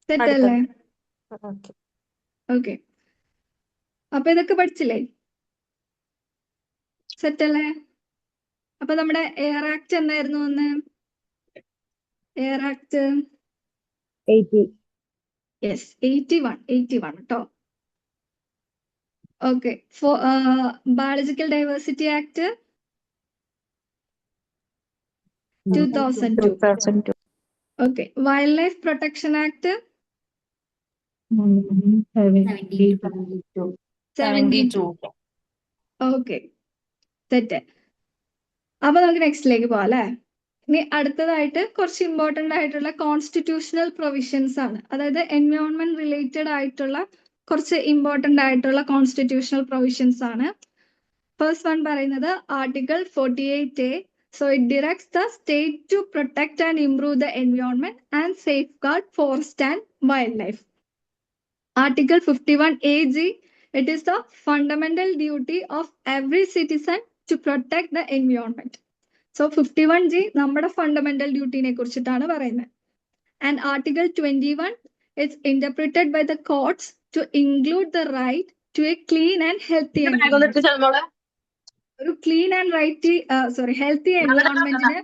set അല്ലേ? ഓക്കെ, അപ്പൊ ഇതൊക്കെ പഠിച്ചില്ലേ? സെറ്റ് അല്ലേ? അപ്പൊ നമ്മുടെ എയർ ആക്ട് എന്നായിരുന്നു ഒന്ന്? എയർ ആക്ട് 81 കേട്ടോ. Okay, biological diversity act 2002. Okay, wild life protection act 72. Okay, set. അപ്പൊ നമുക്ക് നെക്സ്റ്റിലേക്ക് പോവാം അല്ലേ. ഇനി അടുത്തതായിട്ട് കുറച്ച് ഇമ്പോർട്ടൻ്റ് ആയിട്ടുള്ള കോൺസ്റ്റിറ്റ്യൂഷണൽ പ്രൊവിഷൻസ് ആണ്. അതായത് എൻവയോൺമെന്റ് റിലേറ്റഡ് ആയിട്ടുള്ള കുറച്ച് ഇമ്പോർട്ടൻ്റ് ആയിട്ടുള്ള കോൺസ്റ്റിറ്റ്യൂഷണൽ പ്രൊവിഷൻസ് ആണ്. ഫസ്റ്റ് വൺ പറയുന്നത് article 48A. So it directs the state to protect and improve the environment and safeguard forest and wildlife. Article 51AG, it is the fundamental duty of every citizen to protect the environment. So 51G നമ്മുടെ fundamental ഡ്യൂട്ടിനെ കുറിച്ചിട്ടാണ് പറയുന്നത്. And article 21 is interpreted by the courts to include the right to a clean and healthy environment. ഒരു clean and healthy എൻവയോൺമെന്റിന്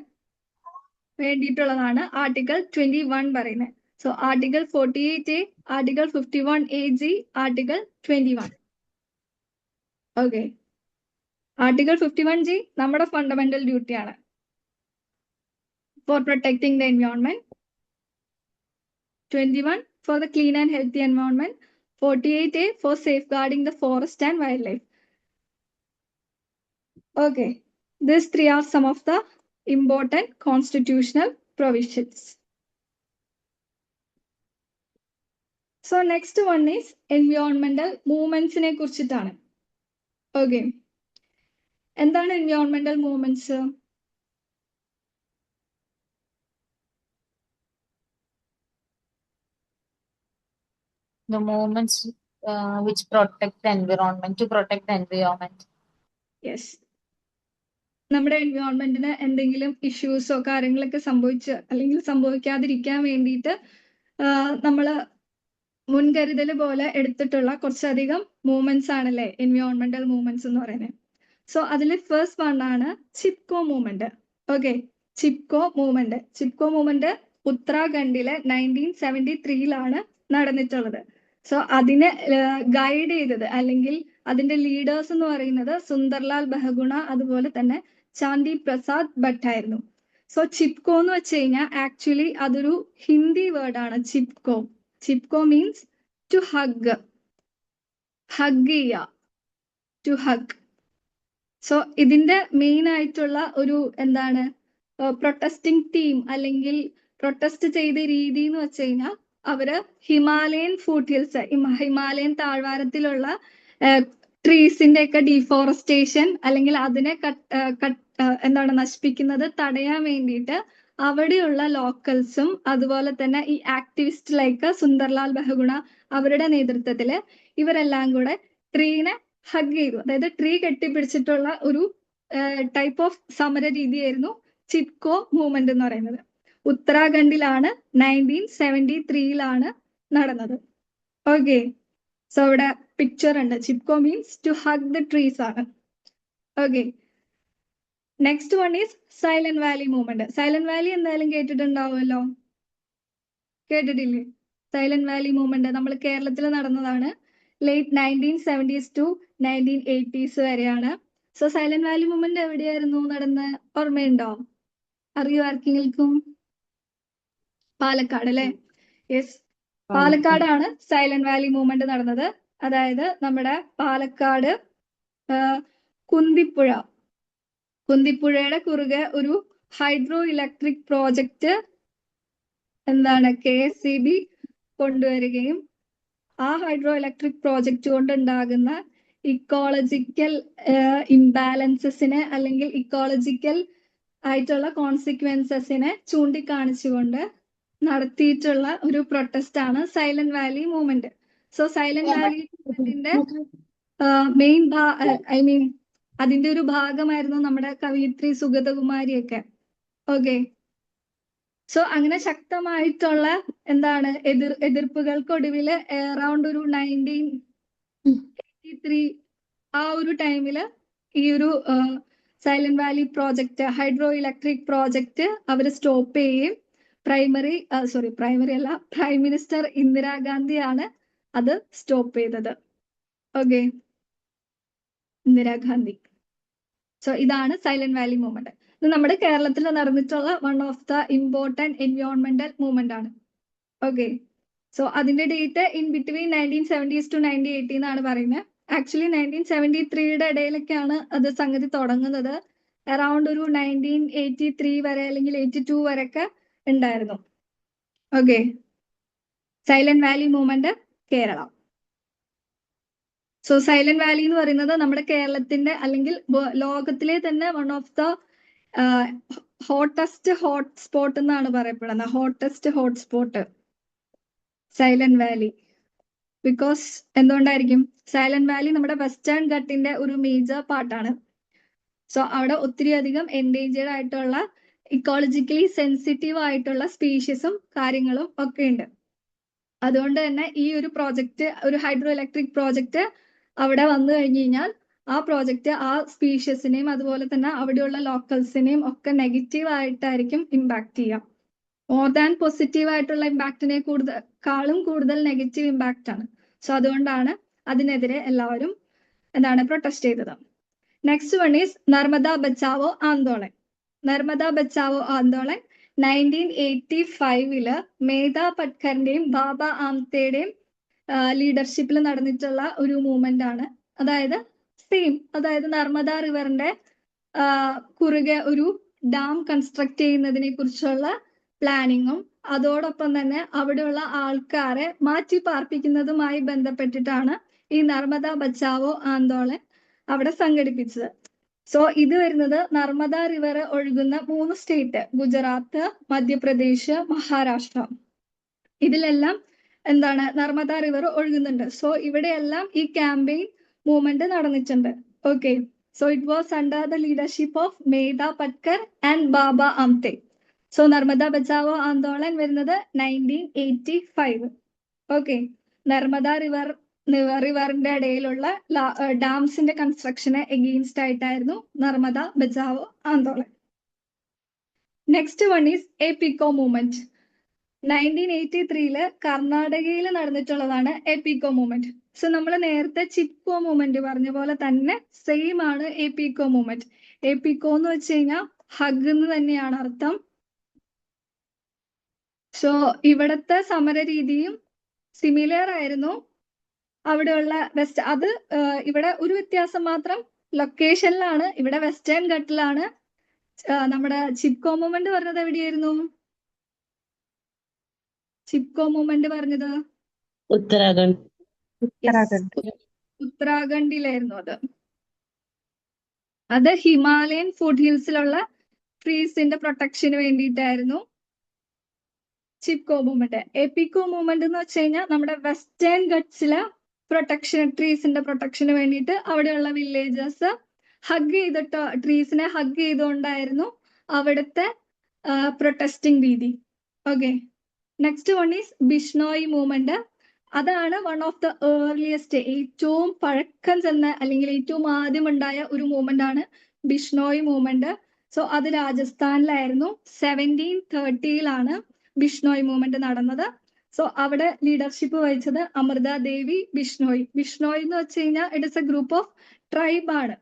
വേണ്ടിയിട്ടുള്ളതാണ് article 21 പറയുന്നത്. So article 48A, article 51AG, article 21. Okay, article 51G നമ്മുടെ fundamental ഡ്യൂട്ടിയാണ് for protecting the environment. 21 for the clean and healthy environment. 48A for safeguarding the forest and wildlife. Okay, these three are some of the important constitutional provisions. So next one is environmental movements നെ കുറിച്ചിട്ടാണ്. Okay, എന്താണ് environmental movements? The movements which protect the environment, to protect the environment. Yes. നമ്മുടെ എൻവയോൺമെന്റിന് എന്തെങ്കിലും ഇഷ്യൂസോ കാര്യങ്ങളൊക്കെ അല്ലെങ്കിൽ സംഭവിക്കാതിരിക്കാൻ വേണ്ടിയിട്ട് നമ്മൾ മുൻകരുതൽ പോലെ എടുത്തിട്ടുള്ള കുറച്ചധികം മൂവ്മെന്റ്സ് ആണല്ലേ എൻവയോൺമെന്റൽ മൂവ്മെന്റ്സ് എന്ന് പറയുന്നത്. സോ അതിൽ ഫസ്റ്റ് വൺ ആണ് Chipko movement. Okay, Chipko movement ഉത്തരാഖണ്ഡിലെ 1973 നടന്നിട്ടുള്ളത്. സോ അതിനെ ഗൈഡ് ചെയ്തത് അല്ലെങ്കിൽ അതിന്റെ ലീഡേഴ്സ് എന്ന് പറയുന്നത് സുന്ദർലാൽ ബഹഗുണ അതുപോലെ തന്നെ ചാന്ദി പ്രസാദ് ഭട്ട് ആയിരുന്നു. സോ ചിപ്കോ എന്ന് വെച്ച് കഴിഞ്ഞാൽ ആക്ച്വലി അതൊരു ഹിന്ദി വേർഡാണ്. ചിപ്കോ മീൻസ് ടു ഹഗ് ചെയ്യുക, ടു ഹഗ്. സോ ഇതിന്റെ മെയിൻ ആയിട്ടുള്ള ഒരു എന്താണ് പ്രൊട്ടസ്റ്റിംഗ് ടീം അല്ലെങ്കിൽ പ്രൊട്ടസ്റ്റ് ചെയ്ത രീതി എന്ന് വെച്ച് കഴിഞ്ഞാൽ അവര് ഹിമാലയൻ ഫൂട്ട്ഹിൽസ്, ഹിമാലയൻ താഴ്വാരത്തിലുള്ള ട്രീസിന്റെ ഒക്കെ ഡീഫോറസ്റ്റേഷൻ അല്ലെങ്കിൽ അതിനെ നശിപ്പിക്കുന്നത് തടയാൻ വേണ്ടിയിട്ട് അവിടെയുള്ള ലോക്കൽസും അതുപോലെ തന്നെ ഈ ആക്ടിവിസ്റ്റ് ലൈക്ക് സുന്ദർലാൽ ബഹഗുണ അവരുടെ നേതൃത്വത്തില് ഇവരെല്ലാം കൂടെ ട്രീനെ ഹഗ് ചെയ്തു. അതായത് ട്രീ കെട്ടിപ്പിടിച്ചിട്ടുള്ള ഒരു ടൈപ്പ് ഓഫ് സമര രീതിയായിരുന്നു ചിപ്കോ മൂവ്മെന്റ് എന്ന് പറയുന്നത്. ഉത്തരാഖണ്ഡിലാണ് 1973 നടന്നത്. ഓക്കെ, സോ ഇവിടെ പിക്ചർ ഉണ്ട്. Chipko means to hug the trees ആണ്. Okay, next one is silent Valley movement. Silent valley എന്തായാലും കേട്ടിട്ടുണ്ടാവുമല്ലോ, കേട്ടിട്ടില്ലേ? സൈലന്റ് വാലി മൂവ്മെന്റ് നമ്മൾ കേരളത്തിൽ നടന്നതാണ്. ലേറ്റ് 1970s to 1980s വരെയാണ്. സോ സൈലന്റ് വാലി മൂവ്മെന്റ് എവിടെയായിരുന്നു നടന്ന് ഓർമ്മയുണ്ടോ? അറിയോ ആർക്കെങ്കിലും? പാലക്കാട് അല്ലെ? യെസ്, പാലക്കാടാണ് സൈലന്റ് വാലി മൂവ്മെന്റ് നടന്നത്. അതായത് നമ്മുടെ പാലക്കാട് കുന്തിപ്പുഴയുടെ കുറുകെ ഒരു ഹൈഡ്രോ ഇലക്ട്രിക് പ്രോജക്റ്റ് KSEB കൊണ്ടുവരികയും ആ ഹൈഡ്രോ ഇലക്ട്രിക് പ്രോജക്റ്റ് കൊണ്ടുണ്ടാകുന്ന ഇക്കോളജിക്കൽ ഇംബാലൻസസിനെ അല്ലെങ്കിൽ ഇക്കോളജിക്കൽ ആയിട്ടുള്ള കോൺസിക്വൻസസിനെ ചൂണ്ടിക്കാണിച്ചുകൊണ്ട് നടത്തിയിട്ടുള്ള ഒരു പ്രൊട്ടസ്റ്റ് ആണ് silent Valley movement. So silent valley മൂവ്മെന്റിന്റെ അതിന്റെ ഒരു ഭാഗമായിരുന്നു നമ്മുടെ കവയിത്രി സുഗതകുമാരിയൊക്കെ. ഓക്കെ, സോ അങ്ങനെ ശക്തമായിട്ടുള്ള എതിർപ്പുകൾക്കൊടുവില് അറൌണ്ട് ഒരു 1983 ആ ഒരു ടൈമില് ഈ ഒരു silent Valley project, hydro electric project അവർ സ്റ്റോപ്പ് ചെയ്യുകയും പ്രൈം മിനിസ്റ്റർ ഇന്ദിരാഗാന്ധിയാണ് അത് സ്റ്റോപ്പ് ചെയ്തത്. ഓക്കെ, ഇന്ദിരാഗാന്ധി. സോ ഇതാണ് സൈലന്റ് വാലി മൂവ്മെന്റ്. ഇത് നമ്മുടെ കേരളത്തിൽ നടന്നിട്ടുള്ള one of the important എൻവയോൺമെന്റൽ movement ആണ്. ഓക്കെ, സോ അതിന്റെ date in between 1970s to 1980 എന്നാണ് പറയുന്നത്. ആക്ച്വലി 1973 ഇടയിലൊക്കെയാണ് അത് സംഗതി തുടങ്ങുന്നത്. അറൌണ്ട് ഒരു 1983 വരെ അല്ലെങ്കിൽ 82 വരെയൊക്കെ ഉണ്ടായിരുന്നു. Okay, Silent Valley movement Kerala. So silent Valley എന്ന് പറയുന്നത് നമ്മുടെ കേരളത്തിന്റെ അല്ലെങ്കിൽ ലോകത്തിലെ തന്നെ വൺ ഓഫ് ദ ഹോട്ട്സ്പോട്ട് എന്നാണ് പറയപ്പെടുന്നത്. Hotspot silent Valley. ബിക്കോസ് എന്തുകൊണ്ടായിരിക്കും? സൈലന്റ് വാലി നമ്മുടെ വെസ്റ്റേൺ ഘട്ടിന്റെ ഒരു മേജർ പാർട്ടാണ്. സോ അവിടെ ഒത്തിരി അധികം എൻഡേഞ്ചേർഡ് ആയിട്ടുള്ള ഇക്കോളജിക്കലി സെൻസിറ്റീവ് ആയിട്ടുള്ള സ്പീഷീസും കാര്യങ്ങളും ഒക്കെ ഉണ്ട്. അതുകൊണ്ട് തന്നെ ഈ ഒരു പ്രോജക്റ്റ്, ഒരു ഹൈഡ്രോ ഇലക്ട്രിക് പ്രോജക്റ്റ് അവിടെ വന്നു കഴിഞ്ഞു കഴിഞ്ഞാൽ ആ പ്രോജക്റ്റ് ആ സ്പീഷീസിനെയും അതുപോലെ തന്നെ അവിടെയുള്ള ലോക്കൽസിനെയും ഒക്കെ നെഗറ്റീവ് ആയിട്ടായിരിക്കും ഇമ്പാക്ട് ചെയ്യുക. മോർ ദാൻ പോസിറ്റീവ് ആയിട്ടുള്ള ഇമ്പാക്റ്റിനെ കാളും കൂടുതൽ നെഗറ്റീവ് ഇമ്പാക്റ്റ് ആണ്. സോ അതുകൊണ്ടാണ് അതിനെതിരെ എല്ലാവരും പ്രൊട്ടസ്റ്റ് ചെയ്തത്. Next one is Narmada Bachao Andolan. Narmada Bachao Andolan 1985 മേധാ പട്കറിന്റെയും ബാബ ആംതെയുടെയും ലീഡർഷിപ്പിൽ നടന്നിട്ടുള്ള ഒരു മൂവ്മെന്റ് ആണ്. അതായത് നർമ്മദ റിവറിന്റെ കുറുകെ ഒരു ഡാം കൺസ്ട്രക്ട് ചെയ്യുന്നതിനെ കുറിച്ചുള്ള പ്ലാനിങ്ങും അതോടൊപ്പം തന്നെ അവിടെയുള്ള ആൾക്കാരെ മാറ്റി പാർപ്പിക്കുന്നതുമായി ബന്ധപ്പെട്ടിട്ടാണ് ഈ നർമ്മദ ബച്ചാവോ ആന്തോളൻ അവിടെ സംഘടിപ്പിച്ചത്. സോ ഇത് വരുന്നത് നർമ്മദ റിവർ ഒഴുകുന്ന 3 സ്റ്റേറ്റ്, ഗുജറാത്ത്, മധ്യപ്രദേശ്, മഹാരാഷ്ട്ര. ഇതിലെല്ലാം നർമ്മദ റിവർ ഒഴുകുന്നുണ്ട്. സോ ഇവിടെയെല്ലാം ഈ ക്യാമ്പയിൻ മൂവ്മെന്റ് നടന്നിട്ടുണ്ട്. Okay, so it was under the leadership of Medha Patkar and Baba Amte. So Narmada Bachao Andolan വരുന്നത് 1985. ഓക്കെ, നർമ്മദ റിവറിന്റെ ഇടയിലുള്ള ഡാംസിന്റെ കൺസ്ട്രക്ഷന് എഗെയിൻസ്റ്റ് ആയിട്ടായിരുന്നു Narmada Bachao Andolan. Next one is Appiko movement. 1983 കർണാടകയിൽ നടന്നിട്ടുള്ളതാണ് എപികോ മൂവ്മെന്റ്. സോ നമ്മൾ നേരത്തെ ചിപ്കോ മൂവ്മെന്റ് പറഞ്ഞ പോലെ തന്നെ സെയിം ആണ് എപികോ മൂവ്മെന്റ്. എപികോ എന്ന് വെച്ച് കഴിഞ്ഞാൽ ഹഗ് എന്ന് തന്നെയാണ് അർത്ഥം. സോ ഇവിടത്തെ സമര രീതിയും സിമിലർ ആയിരുന്നു. അവിടെയുള്ള ഇവിടെ ഒരു വ്യത്യാസം മാത്രം ലൊക്കേഷനിലാണ്. ഇവിടെ വെസ്റ്റേൺ ഘട്ടിലാണ്. നമ്മുടെ ചിപ്കോ മൂവ്മെന്റ് പറഞ്ഞത് എവിടെയായിരുന്നു? ചിപ്കോ മൂവ്മെന്റ് പറഞ്ഞത് ഉത്തരാഖണ്ഡിലായിരുന്നു. അത് ഹിമാലയൻ ഫുഡ് ഹിൽസിലുള്ള ട്രീസിന്റെ പ്രൊട്ടക്ഷന് വേണ്ടിയിട്ടായിരുന്നു ചിപ്കോ മൂവ്മെന്റ്. എപികോ മൂവ്മെന്റ് എന്ന് വെച്ച് കഴിഞ്ഞാൽ നമ്മുടെ വെസ്റ്റേൺ ഗട്ട്സിലെ ട്രീസിന്റെ പ്രൊട്ടക്ഷന് വേണ്ടിയിട്ട് അവിടെയുള്ള വില്ലേജേഴ്സ് ട്രീസിനെ ഹഗ് ചെയ്തുകൊണ്ടായിരുന്നു അവിടുത്തെ പ്രൊട്ടസ്റ്റിംഗ് രീതി. Okay, next one is Bishnoi movement. അതാണ് വൺ ഓഫ് ദ ഏർലിയസ്റ്റ്, ഏറ്റവും പഴക്കം ചെന്ന അല്ലെങ്കിൽ ഏറ്റവും ആദ്യം ഉണ്ടായ ഒരു മൂവ്മെന്റ് ആണ് ബിഷ്ണോയി മൂവ്മെന്റ്. സോ അത് രാജസ്ഥാനിലായിരുന്നു. 1730 ബിഷ്ണോയി മൂവ്മെന്റ് നടന്നത്. സോ അവിടെ ലീഡർഷിപ്പ് വഹിച്ചത് അമൃത ദേവി ബിഷ്ണോയി. ബിഷ്ണോയി എന്ന് വെച്ച് കഴിഞ്ഞാൽ it is a group of ട്രൈബാണ്.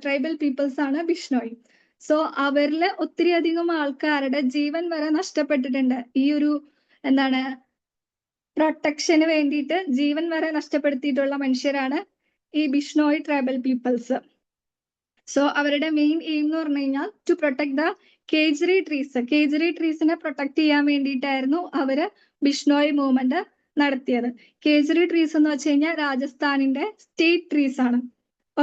ട്രൈബൽ പീപ്പിൾസ് ആണ് ബിഷ്ണോയി. സോ അവരിൽ ഒത്തിരി അധികം ആൾക്കാരുടെ ജീവൻ വരെ നഷ്ടപ്പെട്ടിട്ടുണ്ട്. ഈ ഒരു പ്രൊട്ടക്ഷന് വേണ്ടിയിട്ട് ജീവൻ വരെ നഷ്ടപ്പെടുത്തിയിട്ടുള്ള മനുഷ്യരാണ് ഈ ബിഷ്ണോയി ട്രൈബൽ പീപ്പിൾസ്. സോ അവരുടെ മെയിൻ എയിം എന്ന് പറഞ്ഞു കഴിഞ്ഞാൽ to protect the Khejri trees. Khejri ട്രീസിനെ പ്രൊട്ടക്ട് ചെയ്യാൻ വേണ്ടിയിട്ടായിരുന്നു അവര് ബിഷ്ണോയി മൂവ്മെന്റ് നടത്തിയത്. കേജറി ട്രീസ് എന്ന് വെച്ച് കഴിഞ്ഞാൽ രാജസ്ഥാനിന്റെ സ്റ്റേറ്റ് ട്രീസ് ആണ്.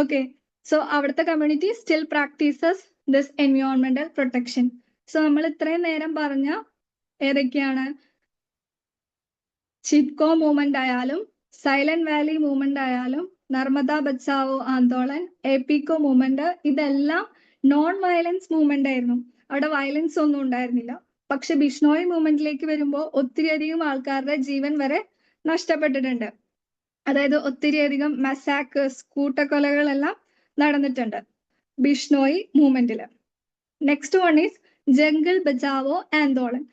ഓക്കെ, സോ അവിടുത്തെ കമ്മ്യൂണിറ്റി സ്റ്റിൽ പ്രാക്ടീസസ് ദിസ് എൻവയോൺമെന്റൽ പ്രൊട്ടക്ഷൻ. സോ നമ്മൾ ഇത്രയും നേരം പറഞ്ഞ ഏതൊക്കെയാണ്? ചിപ്കോ മൂവ്മെന്റ് ആയാലും, സൈലന്റ് വാലി മൂവ്മെന്റ് ആയാലും, നർമ്മദ ബച്ചാവോ ആന്തോളൻ, എപികോ മൂവ്മെന്റ്, ഇതെല്ലാം നോൺ വയലൻസ് മൂവ്മെന്റ് ആയിരുന്നു. അവിടെ വയലൻസ് ഒന്നും ഉണ്ടായിരുന്നില്ല. പക്ഷെ ബിഷ്ണോയി മൂവ്മെന്റിലേക്ക് വരുമ്പോൾ ഒത്തിരി അധികം ആൾക്കാരുടെ ജീവൻ വരെ നഷ്ടപ്പെട്ടിട്ടുണ്ട്. അതായത് ഒത്തിരി അധികം മസാക്കേഴ്സ്, കൂട്ടക്കൊലകളെല്ലാം നടന്നിട്ടുണ്ട് ബിഷ്ണോയി മൂവ്മെന്റില്. Next one is jungle Bachao Andolan.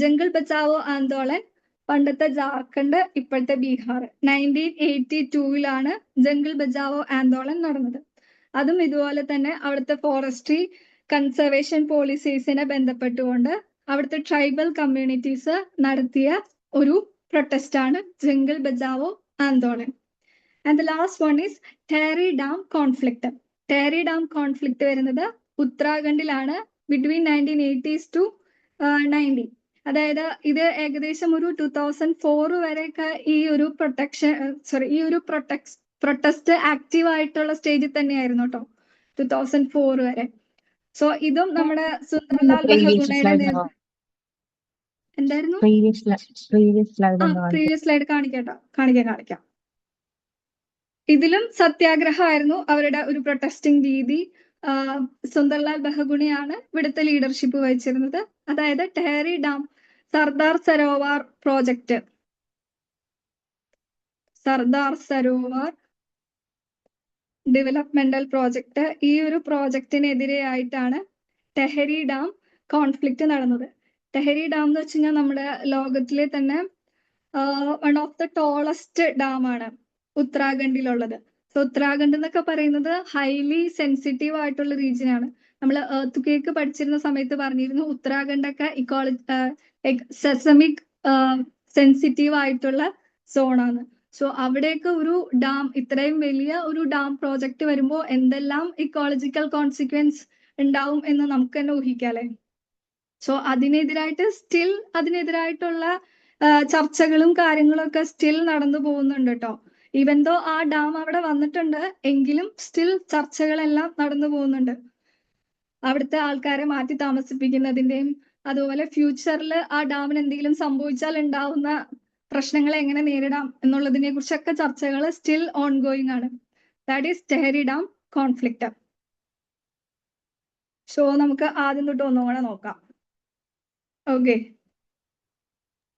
Jungle Bachao Andolan പണ്ടത്തെ ജാർഖണ്ഡ്, ഇപ്പോഴത്തെ ബീഹാർ. 1982 ജംഗിൾ ബച്ചാവോ ആന്തോളൻ നടന്നത്. അതും ഇതുപോലെ തന്നെ അവിടുത്തെ ഫോറസ്ട്രി കൺസർവേഷൻ പോളിസീസിനെ ബന്ധപ്പെട്ടുകൊണ്ട് അവിടുത്തെ ട്രൈബൽ കമ്മ്യൂണിറ്റീസ് നടത്തിയ ഒരു പ്രൊട്ടസ്റ്റ് ആണ് jungle Bachao Andolan. And the last one is Tehri dam conflict. Tehri dam conflict വരുന്നത് ഉത്തരാഖണ്ഡിലാണ് ബിറ്റ്വീൻ 1980s to 90. അതായത് ഇത് ഏകദേശം ഒരു 2004 വരെയൊക്കെ ഈ ഒരു പ്രൊട്ടസ്റ്റ് ആക്റ്റീവ് ആയിട്ടുള്ള സ്റ്റേജിൽ തന്നെയായിരുന്നു കേട്ടോ, 2004 വരെ. സോ ഇതും നമ്മുടെ സുന്ദർലാൽ ബഹഗുണയുടെ എന്തായിരുന്നു? പ്രീവിയസ് സ്ലൈഡ് കാണിക്കാം. ഇതിലും സത്യാഗ്രഹമായിരുന്നു അവരുടെ ഒരു പ്രൊട്ടസ്റ്റിംഗ് രീതി. സുന്ദർലാൽ ബഹഗുണയാണ് ഇവിടുത്തെ ലീഡർഷിപ്പ് വഹിച്ചിരുന്നത്. അതായത് Tehri dam, Sardar Sarovar project, Sardar Sarovar developmental project, ഈ ഒരു പ്രോജക്റ്റിനെതിരെയായിട്ടാണ് ടെഹരി ഡാം കോൺഫ്ലിക്റ്റ് നടന്നത്. ടെഹരി ഡാം എന്ന് വെച്ച് കഴിഞ്ഞാൽ നമ്മുടെ ലോകത്തിലെ തന്നെ one of the tallest dam ആണ് ഉത്തരാഖണ്ഡിലുള്ളത്. സോ ഉത്തരാഖണ്ഡ് എന്നൊക്കെ പറയുന്നത് ഹൈലി സെൻസിറ്റീവ് ആയിട്ടുള്ള റീജിയൻ ആണ്. നമ്മൾ എർത്ത് ക്വേക്ക് പഠിച്ചിരുന്ന സമയത്ത് പറഞ്ഞിരുന്നു ഉത്തരാഖണ്ഡൊക്കെ സെസമിക് സെൻസിറ്റീവ് ആയിട്ടുള്ള സോണാണ്. സോ അവിടെയൊക്കെ ഒരു ഡാം, ഇത്രയും വലിയ ഒരു ഡാം പ്രോജക്റ്റ് വരുമ്പോൾ എന്തെല്ലാം ഇക്കോളജിക്കൽ കോൺസിക്വൻസ് ഉണ്ടാവും എന്ന് നമുക്ക് തന്നെ ഊഹിക്കാല്ലേ. സോ അതിനെതിരായിട്ടുള്ള ചർച്ചകളും കാര്യങ്ങളും ഒക്കെ സ്റ്റിൽ നടന്നു പോകുന്നുണ്ട് കേട്ടോ. ഈവൻ ദോ ആ ഡാം അവിടെ വന്നിട്ടുണ്ട് എങ്കിലും സ്റ്റിൽ ചർച്ചകളെല്ലാം നടന്നു പോകുന്നുണ്ട്. അവിടുത്തെ ആൾക്കാരെ മാറ്റി താമസിപ്പിക്കുന്നതിന്റെയും അതുപോലെ ഫ്യൂച്ചറിൽ ആ ഡാമിന് എന്തെങ്കിലും സംഭവിച്ചാൽ ഉണ്ടാവുന്ന പ്രശ്നങ്ങളെ എങ്ങനെ നേരിടാം എന്നുള്ളതിനെ കുറിച്ചൊക്കെ ചർച്ചകൾ സ്റ്റിൽ ഓൺ ഗോയിങ് ആണ്. That is Tehri dam conflict. So നമുക്ക് ആദ്യം തൊട്ട് ഒന്നും കൂടെ നോക്കാം. ഓക്കെ,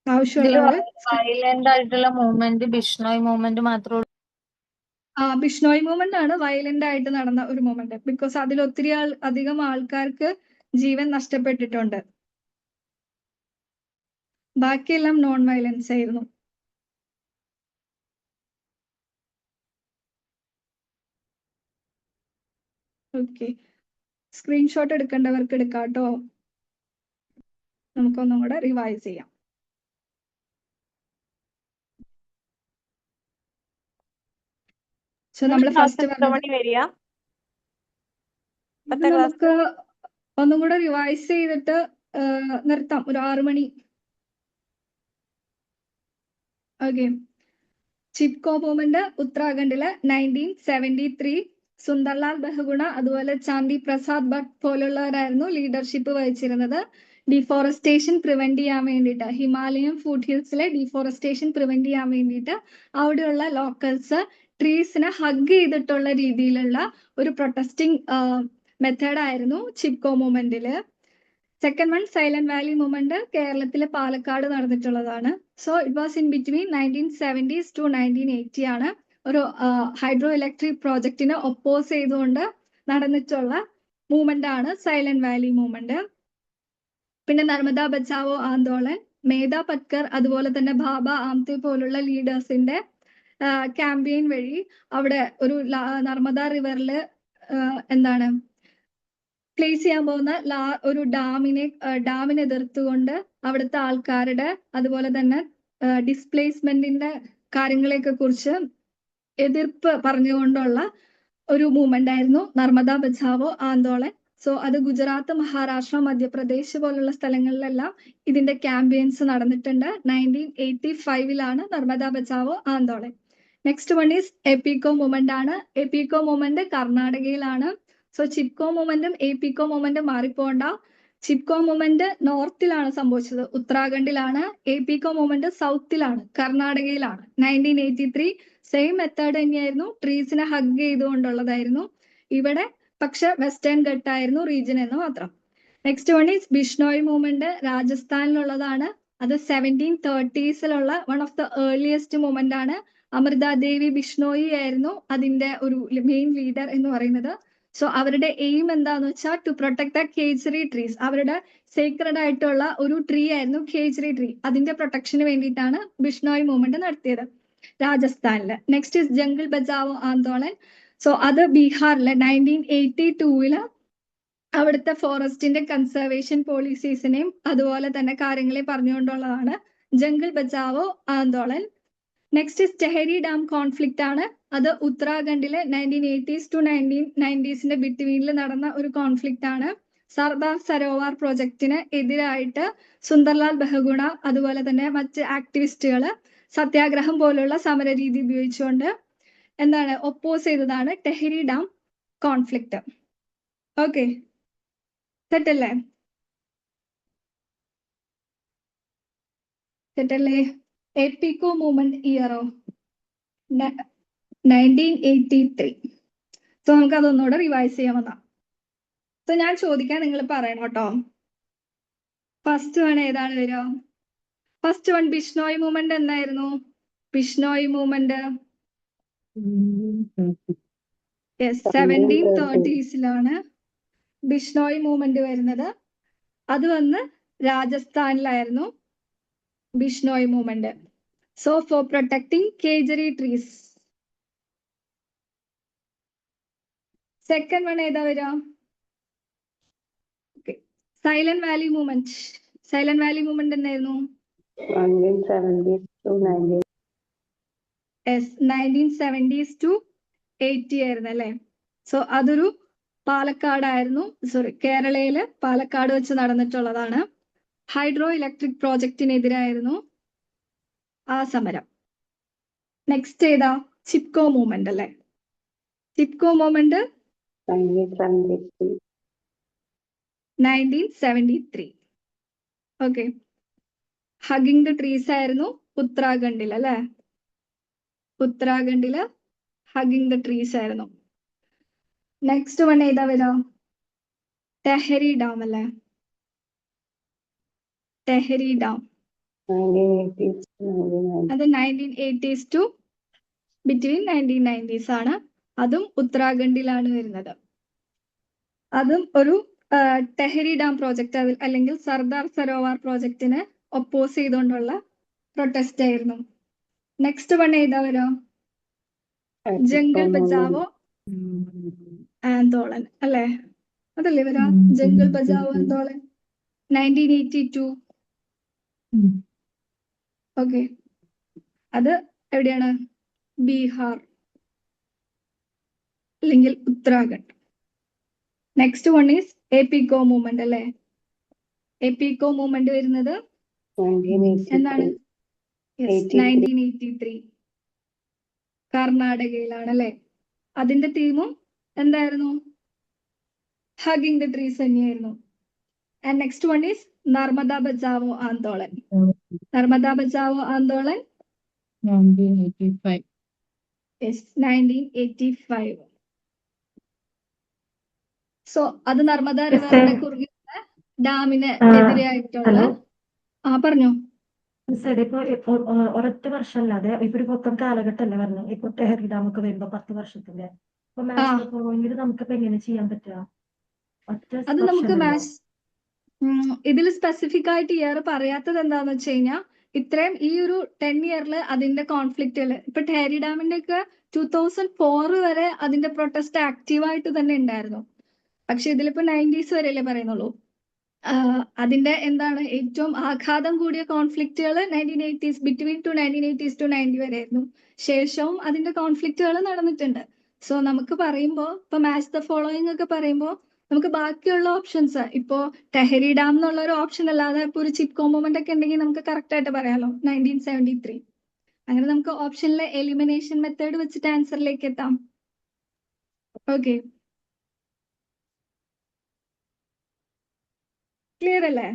ആവശ്യമുള്ളവര് വയലന്റ് ആയിട്ടുള്ള മൂവ്മെന്റ് ബിഷ്ണോയ് മൂവ്മെന്റ് മാത്രമേ ബിഷ്ണോയ് മൂവ്മെന്റ് ആണ് വയലന്റ് ആയിട്ട് നടന്ന ഒരു മൂവ്മെന്റ്. ബിക്കോസ് അതിൽ ഒത്തിരി അധികം ആൾക്കാർക്ക് ജീവൻ നഷ്ടപ്പെട്ടിട്ടുണ്ട്. ബാക്കിയെല്ലാം നോൺ വയലൻസ് ആയിരുന്നു. ഓക്കെ, സ്ക്രീൻഷോട്ട് എടുക്കേണ്ടവർക്ക് എടുക്കാം കേട്ടോ. നമുക്കൊന്നും കൂടെ റിവൈസ് ചെയ്യാം. സോ നമ്മൾ ഫസ്റ്റ് വരിക നമുക്ക് ഒന്നും കൂടെ റിവൈസ് ചെയ്തിട്ട് നിർത്താം, ഒരു 6 മണി. ഓക്കെ, ചിപ്കോ മൂവ്മെന്റ് ഉത്തരാഖണ്ഡില് 1973 സുന്ദർലാൽ ബഹഗുണ അതുപോലെ ചാണ്ടി പ്രസാദ് ഭട്ട് പോലുള്ളവരായിരുന്നു ലീഡർഷിപ്പ് വഹിച്ചിരുന്നത്. ഡിഫോറസ്റ്റേഷൻ പ്രിവെന്റ് ചെയ്യാൻ വേണ്ടിയിട്ട്, ഹിമാലയൻ ഫുഡ് ഹിൽസിലെ ഡിഫോറസ്റ്റേഷൻ പ്രിവെന്റ് ചെയ്യാൻ വേണ്ടിയിട്ട് അവിടെയുള്ള ലോക്കൽസ് ട്രീസിനെ ഹഗ് ചെയ്തിട്ടുള്ള രീതിയിലുള്ള ഒരു പ്രൊട്ടസ്റ്റിംഗ് മെത്തേഡ് ആയിരുന്നു ചിപ്കോ മൂവ്മെന്റില്. Second one silent Valley movement കേരളത്തിലെ പാലക്കാട് നടന്നിട്ടുള്ളതാണ്. So it was in between 1970s to 1980 ആണ്. ഒരു ഹൈഡ്രോ ഇലക്ട്രിക് പ്രോജക്റ്റിനെ ഒപ്പോസ് ചെയ്തുകൊണ്ട് നടന്നിട്ടുള്ള മൂവ്മെന്റ് ആണ് സൈലന്റ് വാലി മൂവ്മെന്റ്. പിന്നെ നർമ്മദ ബച്ചാവോ ആന്തോളൻ, മേധ പട്കർ അതുപോലെ തന്നെ ബാബ ആംതെ പോലുള്ള ലീഡേഴ്സിന്റെ ക്യാമ്പയിൻ വഴി അവിടെ ഒരു നർമ്മദ റിവറിൽ പ്ലേസ് ചെയ്യാൻ പോകുന്ന ഒരു ഡാമിനെ എതിർത്തുകൊണ്ട് അവിടുത്തെ ആൾക്കാരുടെ അതുപോലെ തന്നെ ഡിസ്പ്ലേസ്മെന്റിന്റെ കാര്യങ്ങളെയൊക്കെ കുറിച്ച് എതിർപ്പ് പറഞ്ഞുകൊണ്ടുള്ള ഒരു മൂവ്മെന്റ് ആയിരുന്നു നർമ്മദ ബച്ചാവോ ആന്തോളൻ. സോ അത് ഗുജറാത്ത്, മഹാരാഷ്ട്ര, മധ്യപ്രദേശ് പോലുള്ള സ്ഥലങ്ങളിലെല്ലാം ഇതിന്റെ ക്യാമ്പയിൻസ് നടന്നിട്ടുണ്ട്. 1985 Narmada Bachao Andolan. Next one is Appiko movement ആണ്. എപ്പിക്കോ മൂവ്മെന്റ് കർണാടകയിലാണ്. സോ ചിപ്കോ മൂവ്മെന്റും എപികോ മൂവ്മെന്റും മാറിപ്പോണ്ട. ചിപ്കോ മൂവ്മെന്റ് നോർത്തിലാണ് സംഭവിച്ചത്, ഉത്തരാഖണ്ഡിലാണ്. എപികോ മൂവ്മെന്റ് സൗത്തിലാണ്, കർണാടകയിലാണ്. 1983 സെയിം മെത്തേഡ് തന്നെയായിരുന്നു, ട്രീസിനെ ഹഗ് ചെയ്തുകൊണ്ടുള്ളതായിരുന്നു. ഇവിടെ പക്ഷെ വെസ്റ്റേൺ ഘട്ടായിരുന്നു റീജിയൻ എന്ന് മാത്രം. Next one is Bishnoi movement, രാജസ്ഥാനിലുള്ളതാണ്. അത് 1730s one of the earliest movement ആണ്. അമൃത ദേവി ബിഷ്ണോയി ആയിരുന്നു അതിന്റെ ഒരു മെയിൻ ലീഡർ എന്ന് പറയുന്നത്. സോ അവരുടെ എയിം എന്താന്ന് വെച്ചാൽ to protect the khejri trees. അവരുടെ സേക്രഡ് ആയിട്ടുള്ള ഒരു ട്രീ ആയിരുന്നു കേസരി ട്രീ. അതിന്റെ പ്രൊട്ടക്ഷന് വേണ്ടിയിട്ടാണ് ബിഷ്ണോയ് മൂവ്മെന്റ് നടത്തിയത് രാജസ്ഥാനില്. Next is jungle Bachao Andolan. So അത് ബീഹാറിലെ 1982 അവിടുത്തെ ഫോറസ്റ്റിന്റെ കൺസർവേഷൻ പോളിസീസിനെയും അതുപോലെ തന്നെ കാര്യങ്ങളെ പറഞ്ഞുകൊണ്ടുള്ളതാണ് jungle Bachao Andolan. Next is Tehri dam conflict ആണ്. അത് ഉത്തരാഖണ്ഡിലെ 1980s to 1990s ബിറ്റ്വീനിൽ നടന്ന ഒരു കോൺഫ്ലിക്റ്റ് ആണ്. സർദാർ സരോവർ പ്രോജക്റ്റിന് എതിരായിട്ട് സുന്ദർലാൽ ബഹഗുണ അതുപോലെ തന്നെ മറ്റ് ആക്ടിവിസ്റ്റുകൾ സത്യാഗ്രഹം പോലുള്ള സമരരീതി ഉപയോഗിച്ചുകൊണ്ട് ഒപ്പോസ് ചെയ്തതാണ് ടെഹരി ഡാം കോൺഫ്ലിക്റ്റ്. ഓക്കെ, സെറ്റല്ലേ? എപ്പിക്കോ മൂവ്മെന്റ് ഇയറോ 1983. സോ നമുക്ക് അതൊന്നുകൂടെ റിവൈസ് ചെയ്യാമെന്നാ. സോ ഞാൻ ചോദിക്കാൻ നിങ്ങൾ പറയണം കേട്ടോ. ഫസ്റ്റ് വൺ ഏതാണ് വരിക? ഫസ്റ്റ് വൺ ബിഷ്ണോയ് മൂവ്മെന്റ് എന്തായിരുന്നു? Bishnoi movement 1730s Bishnoi movement വരുന്നത്. അത് വന്ന് രാജസ്ഥാനിലായിരുന്നു Bishnoi movement. So for protecting Khejri trees. Second one ഏതാ വരിക? Silent Valley movement. Silent Valley movement എന്തായിരുന്നു? 1970s to 80 ആയിരുന്നു അല്ലേ? സോ അതൊരു പാലക്കാടായിരുന്നു, സോറി കേരളയില് പാലക്കാട് വെച്ച് നടന്നിട്ടുള്ളതാണ്. ഹൈഡ്രോ ഇലക്ട്രിക് പ്രോജക്റ്റിനെതിരായിരുന്നു ആ സമരം. നെക്സ്റ്റ് ഏതാ? ചിപ്കോ മൂവ്മെന്റ് അല്ലേ? Chipko movement 1973. Okay. Hugging the trees ആയിരുന്നു ഉത്തരാഖണ്ഡിൽ അല്ലേ? ഉത്തരാഖണ്ഡില് ഹഗിങ് ദ ട്രീസ് ആയിരുന്നു. നെക്സ്റ്റ് വൺ ഏതാ വരാ? ടെഹരി ഡാം അല്ലേ? ടെഹരി ഡാം അത് 1980s to ബിറ്റ്വീൻ 1990s ആണ്. അതും ഉത്തരാഖണ്ഡിലാണ് വരുന്നത്. അതും ഒരു ടെഹരി ഡാം പ്രോജക്റ്റ് അല്ലെങ്കിൽ സർദാർ സരോവർ പ്രോജക്റ്റിനെ ഒപ്പോസ് ചെയ്തുകൊണ്ടുള്ള പ്രൊട്ടസ്റ്റ് ആയിരുന്നു. നെക്സ്റ്റ് വൺ ഏതാ വരാ? ജംഗിൾ ബച്ചാവോ ആന്തോളൻ അല്ലേ? അതല്ലേ വരാ? ജംഗിൾ ബച്ചാവോ ആന്തോളൻ 1982. ഓക്കെ. അത് എവിടെയാണ്? ബീഹാർ അല്ലെങ്കിൽ Uttarakhand. Next one is Appiko movement അല്ലേ? എപികോ മൂവ്മെന്റ് വരുന്നത് എന്താണ്? 1983 കർണാടകയിലാണ് അല്ലേ? അതിന്റെ തീമും എന്തായിരുന്നു? ഹഗിങ് ദ ട്രീസ് തന്നെയായിരുന്നു. And next one is Narmada Bachao Andolan. Narmada Bachao Andolan 1985. So അത് നർമ്മദ റിവറിന്റെ കുറുകെ ഡാമിന് എതിരായിട്ടുള്ള പറഞ്ഞോ. ഇപ്പൊ ഒരൊറ്റ വർഷമല്ലാതെ ഇപ്പൊ ഒരു മൊത്തം കാലഘട്ടമല്ലേ പറഞ്ഞത്? ഇപ്പൊ ടെഹരി ഡാം ഒക്കെ വരുമ്പോ 10 വർഷത്തിന്റെ ഇപ്പൊ നമുക്കിപ്പോ എങ്ങനെ ചെയ്യാൻ പറ്റുക? അത് നമുക്ക് മാച്ച് ഇതിൽ സ്പെസിഫിക് ആയിട്ട് ഇയർ പറയാത്തത് എന്താന്ന് വെച്ച് കഴിഞ്ഞാൽ ഇത്രയും ഈ ഒരു 10 ഇയറിൽ അതിന്റെ കോൺഫ്ലിക്റ്റുകൾ ഇപ്പൊ ടെഹരി ഡാമിന്റെ ഒക്കെ 2004 വരെ അതിന്റെ പ്രൊട്ടസ്റ്റ് ആക്റ്റീവായിട്ട് തന്നെ ഉണ്ടായിരുന്നു. പക്ഷെ ഇതിലിപ്പോ 90s വരെയല്ലേ പറയുന്നുള്ളൂ. അതിന്റെ എന്താണ് ഏറ്റവും ആഘാതം കൂടിയ കോൺഫ്ലിക്റ്റുകൾ 1980s ബിറ്റ്വീൻ 1980s to 90 വരെ ആയിരുന്നു. ശേഷവും അതിന്റെ കോൺഫ്ലിക്റ്റുകൾ നടന്നിട്ടുണ്ട്. സോ നമുക്ക് പറയുമ്പോൾ ഇപ്പൊ മാച്ച് ദ ഫോളോയിങ് ഒക്കെ പറയുമ്പോൾ നമുക്ക് ബാക്കിയുള്ള ഓപ്ഷൻസ് ഇപ്പോ ടെഹരി ഡാം എന്നുള്ള ഒരു ഓപ്ഷൻ അല്ലാതെ ഇപ്പൊ ഒരു ചിപ്കോ മൂവ്മെന്റ് ഒക്കെ ഉണ്ടെങ്കിൽ നമുക്ക് കറക്റ്റ് ആയിട്ട് പറയാലോ 1973. അങ്ങനെ നമുക്ക് ഓപ്ഷനിലെ എലിമിനേഷൻ മെത്തേഡ് വെച്ചിട്ട് ആൻസറിലേക്ക് എത്താം. ഓക്കെ, ക്ലിയർ അല്ലേ?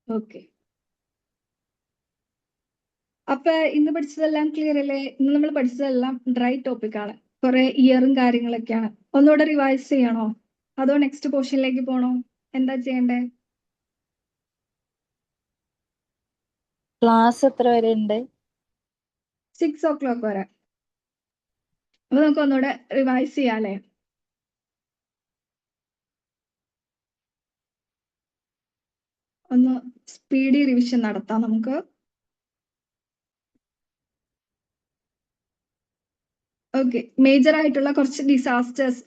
ഓക്കെ. അപ്പൊ ഇന്ന് പഠിച്ചതെല്ലാം ക്ലിയർ അല്ലേ? ഇന്ന് നമ്മൾ പഠിച്ചതെല്ലാം ഡ്രൈ ടോപ്പിക് ആണ്. കുറെ ഇയറും കാര്യങ്ങളൊക്കെയാണ്. ഒന്നുകൂടെ റിവൈസ് ചെയ്യണോ അതോ നെക്സ്റ്റ് പോർഷനിലേക്ക് പോണോ? എന്താ ചെയ്യണ്ടേ? ക്ലാസ് എത്ര വരെ ഉണ്ട്? 6 o'clock വരെ. അപ്പൊ നമുക്ക് ഒന്നുകൂടെ റിവൈസ് ചെയ്യാല്ലേ? ഒന്ന് സ്പീഡി റിവിഷൻ നടത്താം നമുക്ക്. ഓക്കെ, മേജർ ആയിട്ടുള്ള കുറച്ച് ഡിസാസ്റ്റേഴ്സ്,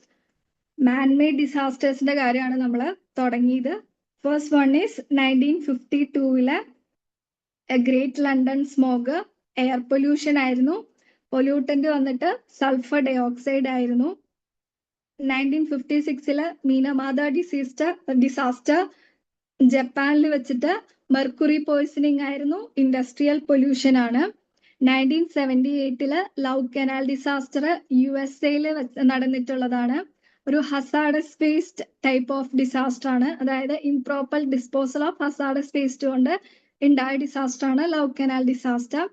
മാൻമെയ്ഡ് ഡിസാസ്റ്റേഴ്സിന്റെ കാര്യമാണ് നമ്മൾ തുടങ്ങിയത്. First one is 1952 great London smog, air pollution ആയിരുന്നു. പൊല്യൂട്ടന്റ് വന്നിട്ട് സൾഫർ ഡയോക്സൈഡ് ആയിരുന്നു. 1956 മീനമാത ഡിസാസ്റ്റർ ജപ്പാനിൽ വെച്ചിട്ട് മെർക്കുറി പോയ്സണിങ് ആയിരുന്നു. ഇൻഡസ്ട്രിയൽ പൊല്യൂഷൻ ആണ്. 1978 ലവ് കനാൽ ഡിസാസ്റ്റർ USA നടന്നിട്ടുള്ളതാണ്. ഒരു hazardous waste type of disaster ആണ്. അതായത് improper disposal of hazardous waste കൊണ്ട് ഉണ്ടായ ഡിസാസ്റ്റർ ആണ് love canal disaster.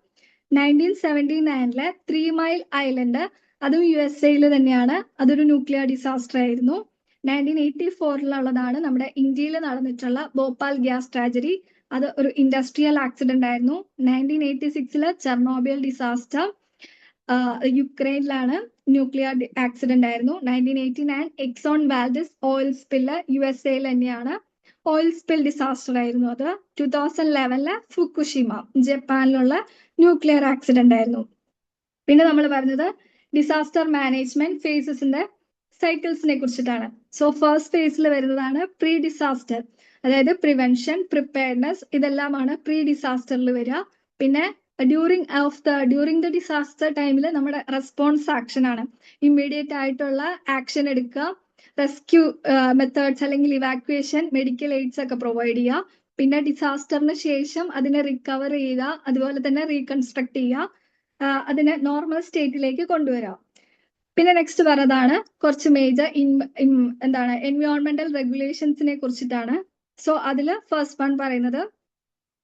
1979 3 mile island, അതും USA തന്നെയാണ്. അതൊരു ന്യൂക്ലിയർ ഡിസാസ്റ്റർ ആയിരുന്നു. 1984 നമ്മുടെ ഇന്ത്യയിൽ നടന്നിട്ടുള്ള ഭോപ്പാൽ ഗ്യാസ് ട്രാജഡി, അത് ഒരു ഇൻഡസ്ട്രിയൽ ആക്സിഡന്റ് ആയിരുന്നു. 1986 ചെർണോബിൽ ഡിസാസ്റ്റർ, യുക്രൈനിലാണ്, ന്യൂക്ലിയർ ആക്സിഡന്റ് ആയിരുന്നു. 1989 എക്സോൺ വാൽഡിസ് ഓയിൽ സ്പില്ല്, USA തന്നെയാണ്, ഓയിൽ സ്പിൽ ഡിസാസ്റ്റർ ആയിരുന്നു അത്. 2011 ഫുക്കുഷിമ, ജപ്പാനിലുള്ള ന്യൂക്ലിയർ ആക്സിഡന്റ് ആയിരുന്നു. പിന്നെ നമ്മൾ പറഞ്ഞത് ഡിസാസ്റ്റർ മാനേജ്മെന്റ് ഫേസസിന്റെ സൈക്കിൾസിനെ കുറിച്ചിട്ടാണ്. സോ ഫസ്റ്റ് ഫേസിൽ വരുന്നതാണ് പ്രീ ഡിസാസ്റ്റർ, അതായത് പ്രിവെൻഷൻ, പ്രിപ്പയർനെസ്, ഇതെല്ലാമാണ് പ്രീ ഡിസാസ്റ്ററിൽ വരിക. പിന്നെ ഡ്യൂറിങ് ദ ഡിസാസ്റ്റർ ടൈമിൽ നമ്മുടെ റെസ്പോൺസ് ആക്ഷൻ ആണ്. ഇമ്മീഡിയറ്റ് ആയിട്ടുള്ള ആക്ഷൻ എടുക്കുക, റെസ്ക്യൂ മെത്തേഡ്സ് അല്ലെങ്കിൽ ഇവാക്യുവേഷൻ, മെഡിക്കൽ എയ്ഡ്സ് ഒക്കെ പ്രൊവൈഡ് ചെയ്യുക. പിന്നെ ഡിസാസ്റ്ററിന് ശേഷം അതിനെ റിക്കവർ ചെയ്യുക, അതുപോലെ തന്നെ റീകൺസ്ട്രക്ട് ചെയ്യുക, അതിനെ നോർമൽ സ്റ്റേറ്റിലേക്ക് കൊണ്ടുവരാം. പിന്നെ നെക്സ്റ്റ് പറഞ്ഞതാണ് കുറച്ച് മേജർ എൻവയോൺമെന്റൽ റെഗുലേഷൻസിനെ കുറിച്ചിട്ടാണ്. സോ അതിൽ ഫസ്റ്റ് വൺ പറയുന്നത്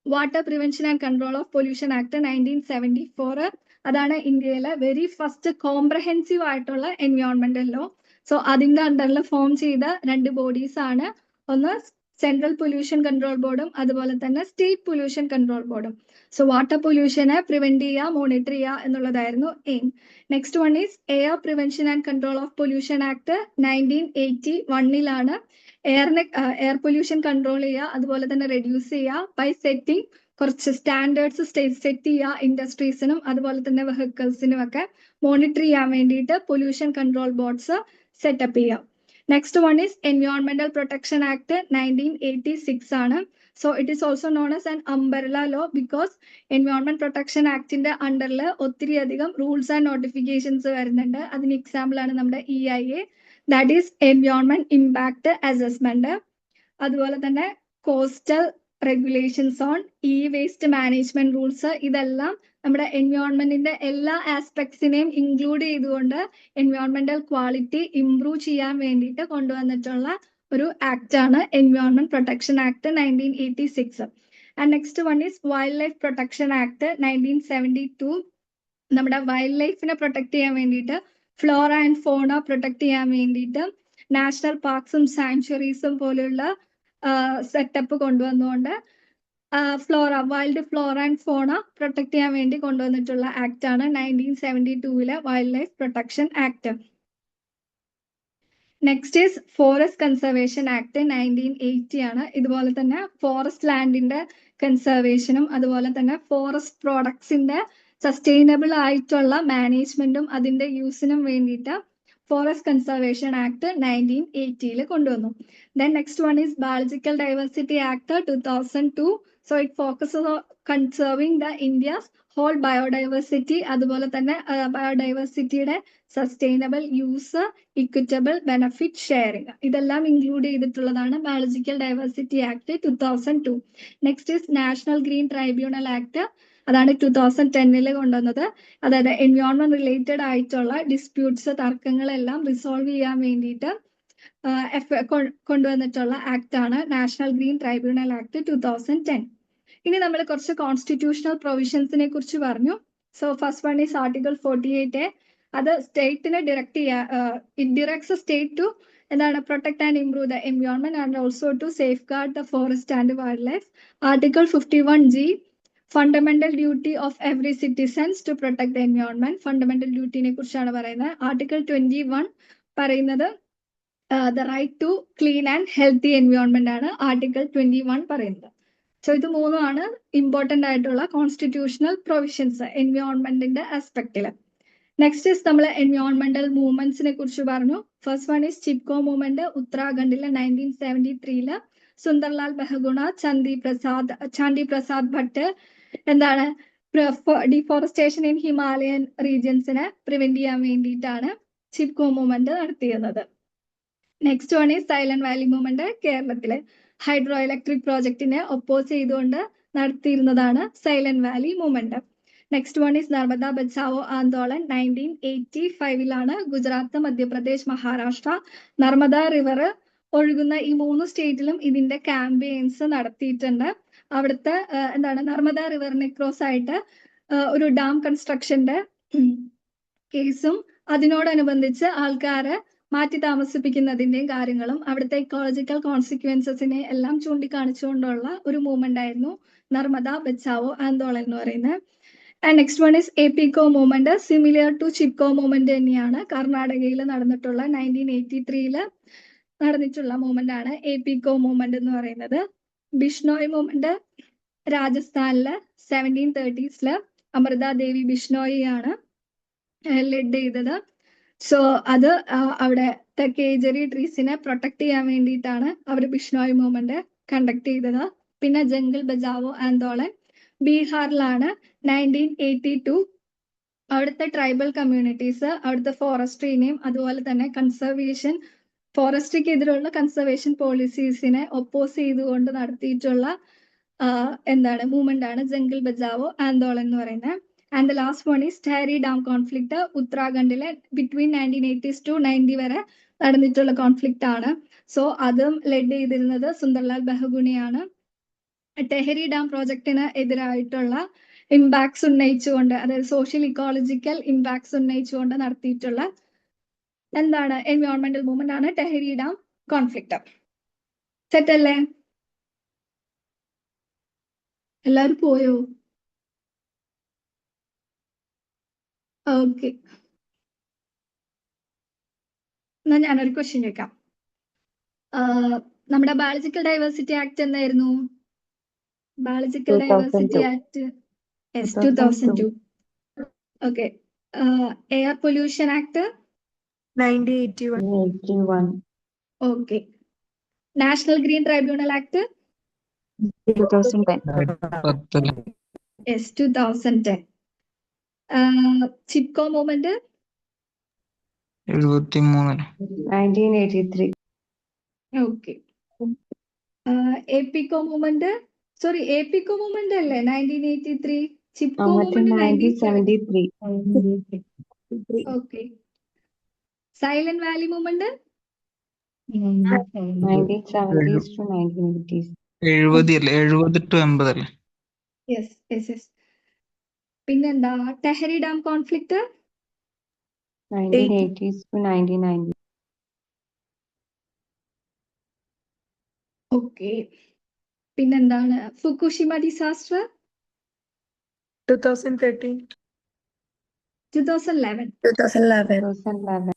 water prevention and control of pollution act 1974. അതാണ് ഇന്ത്യയിലെ വെരി ഫസ്റ്റ് കോംപ്രഹെൻസീവ് ആയിട്ടുള്ള എൻവയോൺമെന്റൽ ലോ. സോ അതിന്റെ അണ്ടറിൽ ഫോം ചെയ്ത 2 ബോഡീസ് ആണ്. ഒന്ന് സെൻട്രൽ പൊല്യൂഷൻ കൺട്രോൾ ബോർഡും അതുപോലെ തന്നെ സ്റ്റേറ്റ് പൊല്യൂഷൻ കൺട്രോൾ ബോർഡും. സോ വാട്ടർ പൊല്യൂഷനെ പ്രിവെന്റ് ചെയ്യുക, മോണിറ്റർ ചെയ്യുക എന്നുള്ളതായിരുന്നു aim. Next one is air prevention and control of pollution act 1981 air pollution control ചെയ്യുക, അതുപോലെ തന്നെ റെഡ്യൂസ് ചെയ്യുക ബൈ സെറ്റിംഗ് കുറച്ച് സ്റ്റാൻഡേർഡ്സ് സെറ്റ് ചെയ്യുക ഇൻഡസ്ട്രീസിനും അതുപോലെ തന്നെ വെഹിക്കിൾസിനും ഒക്കെ മോണിറ്റർ ചെയ്യാൻ വേണ്ടിയിട്ട് പൊല്യൂഷൻ കൺട്രോൾ ബോർഡ്സ് സെറ്റപ്പ് ചെയ്യുക. നെക്സ്റ്റ് വൺ ഈസ് എൻവയോൺമെന്റൽ പ്രൊട്ടക്ഷൻ ആക്ട് 1986 ആണ്. So it is also known as an umbrella law because environment protection ആക്ടിന്റെ അണ്ടറിൽ ഒത്തിരി അധികം റൂൾസ് ആൻഡ് നോട്ടിഫിക്കേഷൻസ് വരുന്നുണ്ട്. അതിന് എക്സാമ്പിൾ ആണ് നമ്മുടെ EIA, that is environment impact assessment. അതുപോലെ തന്നെ coastal regulations on waste management rules, ഇതെല്ലാം നമ്മുടെ എൻവയോൺമെന്റിന്റെ എല്ലാ ആസ്പെക്ട്സിനെയും ഇൻക്ലൂഡ് ചെയ്തുകൊണ്ട് എൻവയോൺമെന്റൽ ക്വാളിറ്റി ഇംപ്രൂവ് ചെയ്യാൻ വേണ്ടിയിട്ട് കൊണ്ടുവന്നിട്ടുള്ള ഒരു ആക്ട് ആണ് environment protection act 1986. And next one is wild life protection act 1972. നമ്മുടെ വൈൽഡ് ലൈഫിനെ പ്രൊട്ടക്ട് ചെയ്യാൻ വേണ്ടിയിട്ട്, ഫ്ലോറ ആൻഡ് ഫോണ പ്രൊട്ടക്ട് ചെയ്യാൻ വേണ്ടിയിട്ട് നാഷണൽ പാർക്സും സാങ്ച്വറീസും പോലെയുള്ള സെറ്റപ്പ് കൊണ്ടുവന്നുകൊണ്ട് wild flora and fauna protect ചെയ്യാൻ വേണ്ടി കൊണ്ടുവന്നിട്ടുള്ള ആക്ട് ആണ് 1972 wild life protection act. Next is forest conservation act 1980 ആണ്. ഇതുപോലെ തന്നെ ഫോറസ്റ്റ് ലാൻഡിന്റെ കൺസർവേഷനും അതുപോലെ തന്നെ ഫോറസ്റ്റ് പ്രോഡക്ട്സിന്റെ സസ്റ്റൈനബിൾ ആയിട്ടുള്ള മാനേജ്മെന്റും അതിന്റെ യൂസിനും വേണ്ടിയിട്ട് ഫോറസ്റ്റ് കൺസർവേഷൻ ആക്ട് 1980 കൊണ്ടുവന്നു. Then next one is biological diversity act 2002. So it focuses on conserving the India's whole biodiversity, അതുപോലെ തന്നെ ബയോഡൈവേഴ്സിറ്റിയുടെ sustainable use, equitable benefit sharing, ഇതെല്ലാം ഇൻക്ലൂഡ് ചെയ്തിട്ടുള്ളതാണ് biological diversity act 2002. Next is national green tribunal act, അതാണ് 2010 കൊണ്ടുവന്നത്. അതായത് environment related ആയിട്ടുള്ള disputes, തർക്കങ്ങളെല്ലാം റിസോൾവ് ചെയ്യാൻ വേണ്ടിയിട്ട് കൊണ്ടുവന്നിട്ടുള്ള ആക്ട് ആണ് നാഷണൽ ഗ്രീൻ ട്രൈബ്യൂണൽ ആക്ട് 2010. ഇനി നമ്മൾ കുറച്ച് കോൺസ്റ്റിറ്റ്യൂഷണൽ പ്രൊവിഷൻസിനെ കുറിച്ച് പറഞ്ഞു. So first one is article 48A. അത് സ്റ്റേറ്റിനെ ഇറ്റ് ഡിറക്ട്സ് സ്റ്റേറ്റ് ടു എന്താണ് protect and improve the environment and also to safeguard the forest and wildlife. Article 51G, fundamental duty of every citizens to protect the environment. Fundamental ഡ്യൂട്ടിനെ കുറിച്ചാണ് പറയുന്നത്. Article 21 പറയുന്നത് the right to clean and healthy environment ആണ് article 21 പറയുന്നത്. So ഇത് മൂന്നുമാണ് important ആയിട്ടുള്ള constitutional provisions എൻവയോൺമെന്റിന്റെ ആസ്പെക്റ്റില്. നെക്സ്റ്റ് ഈസ് നമ്മൾ എൻവയോൺമെന്റൽ മൂവ്മെന്റ്സിനെ കുറിച്ച് പറഞ്ഞു. First one is Chipko movement ഉത്തരാഖണ്ഡിലെ 1973. സുന്ദർലാൽ ബഹഗുണ, ചാണ്ടി പ്രസാദ് ഭട്ട് എന്താണ് ഡിഫോറസ്റ്റേഷൻ ഇൻ ഹിമാലയൻ റീജിയൻസിനെ പ്രിവെന്റ് ചെയ്യാൻ വേണ്ടിയിട്ടാണ് ചിപ്കോ മൂവ്മെന്റ് നടത്തിയിരുന്നത്. Next one is silent Valley movement. കേരളത്തിലെ ഹൈഡ്രോ ഇലക്ട്രിക് പ്രോജക്റ്റിനെ ഒപ്പോസ് ചെയ്തുകൊണ്ട് നടത്തിയിരുന്നതാണ് Silent Valley movement. Next one is Narmada Bachao Andolan 1985 Gujarat, Madhya Pradesh, Maharashtra, Narmada river ഒഴുകുന്ന ഈ 3 സ്റ്റേറ്റിലും ഇതിന്റെ ക്യാമ്പയിൻസ് നടത്തിയിട്ടുണ്ട്. അവിടുത്തെ നർമ്മദ റിവറിനെ ക്രോസ് ആയിട്ട് ഒരു ഡാം കൺസ്ട്രക്ഷന്റെ കേസും അതിനോടനുബന്ധിച്ച് ആൾക്കാരെ മാറ്റി താമസിപ്പിക്കുന്നതിന്റെയും കാര്യങ്ങളും അവിടുത്തെ ഇക്കോളജിക്കൽ കോൺസിക്വൻസസിനെ എല്ലാം ചൂണ്ടിക്കാണിച്ചുകൊണ്ടുള്ള ഒരു മൂവ്മെന്റ് ആയിരുന്നു നർമ്മദ ബച്ചാവോ ആന്തോളൻ എന്ന് പറയുന്നത്. And next one is Appiko movement. Similar to Chipko movement തന്നെയാണ് കർണാടകയിൽ നടന്നിട്ടുള്ള 1983 നടന്നിട്ടുള്ള മൂവ്മെന്റ് ആണ് എപികോ മൂവ്മെന്റ് എന്ന് പറയുന്നത്. ബിഷ്ണോയ് മൂവ്മെന്റ് രാജസ്ഥാനില് 1730s അമൃത ദേവി ബിഷ്ണോയി ആണ് ലെഡ് ചെയ്തത്. സോ അത് അവിടുത്തെ കേജറി ട്രീസിനെ പ്രൊട്ടക്ട് ചെയ്യാൻ വേണ്ടിയിട്ടാണ് അവർ ബിഷ്ണോയ് മൂവ്മെന്റ് കണ്ടക്ട് ചെയ്തത്. പിന്നെ ജംഗിൾ ബജാവോ ആന്തോളൻ ബീഹാറിലാണ് 1982. അവിടുത്തെ ട്രൈബൽ കമ്മ്യൂണിറ്റീസ് അവിടുത്തെ ഫോറസ്ട്രീനെയും അതുപോലെ തന്നെ ഫോറസ്ട്രിക്ക് എതിരെയുള്ള കൺസർവേഷൻ പോളിസീസിനെ ഒപ്പോസ് ചെയ്തുകൊണ്ട് നടത്തിയിട്ടുള്ള മൂവ്മെന്റ് ആണ് ജംഗിൾ ബജാവോ ആന്തോളൻ എന്ന് പറയുന്നത്. And the last one is Tehri dam conflict ഉത്തരാഖണ്ഡിലെ ബിറ്റ്വീൻ 1980s to 90 വരെ നടന്നിട്ടുള്ള കോൺഫ്ലിക്റ്റ് ആണ്. സോ അതും ലെഡ് ചെയ്തിരുന്നത് സുന്ദർലാൽ ബഹുഗുണിയാണ്. ടെഹരി ഡാം പ്രോജക്റ്റിന് എതിരായിട്ടുള്ള ഇമ്പാക്ട്സ് ഉന്നയിച്ചുകൊണ്ട്, അതായത് സോഷ്യൽ ഇക്കോളജിക്കൽ ഇമ്പാക്ട്സ് ഉന്നയിച്ചുകൊണ്ട് നടത്തിയിട്ടുള്ള എൻവയോൺമെന്റൽ മൂവ്മെന്റ് ആണ് ടെഹരി ഡാം കോൺഫ്ലിക്റ്റ്. സെറ്റ് അല്ലേ? എല്ലാവരും പോയോ? ഓക്കെ, എന്നാ ഞാനൊരു ക്വസ്റ്റ്യൻ ചോദിക്കാം. നമ്മുടെ ബയോളജിക്കൽ ഡൈവേഴ്സിറ്റി ആക്ട് എന്തായിരുന്നു? Biological diversity act 2002. Okay. Air pollution act 1981. Okay. National green tribunal act 2010. 2010. Chipko movement 1983. Okay. Appiko movement അല്ലേ 1983. Chipko movement 1973. Okay. Silent Valley movement 1970s to 1980s. 70 to 80 അല്ലേ? യെസ്. പിന്നെന്താ Tehri dam conflict 1980s to 1990. Okay. പിന്നെന്താണ് Fukushima disaster 2013. 2011. 2011.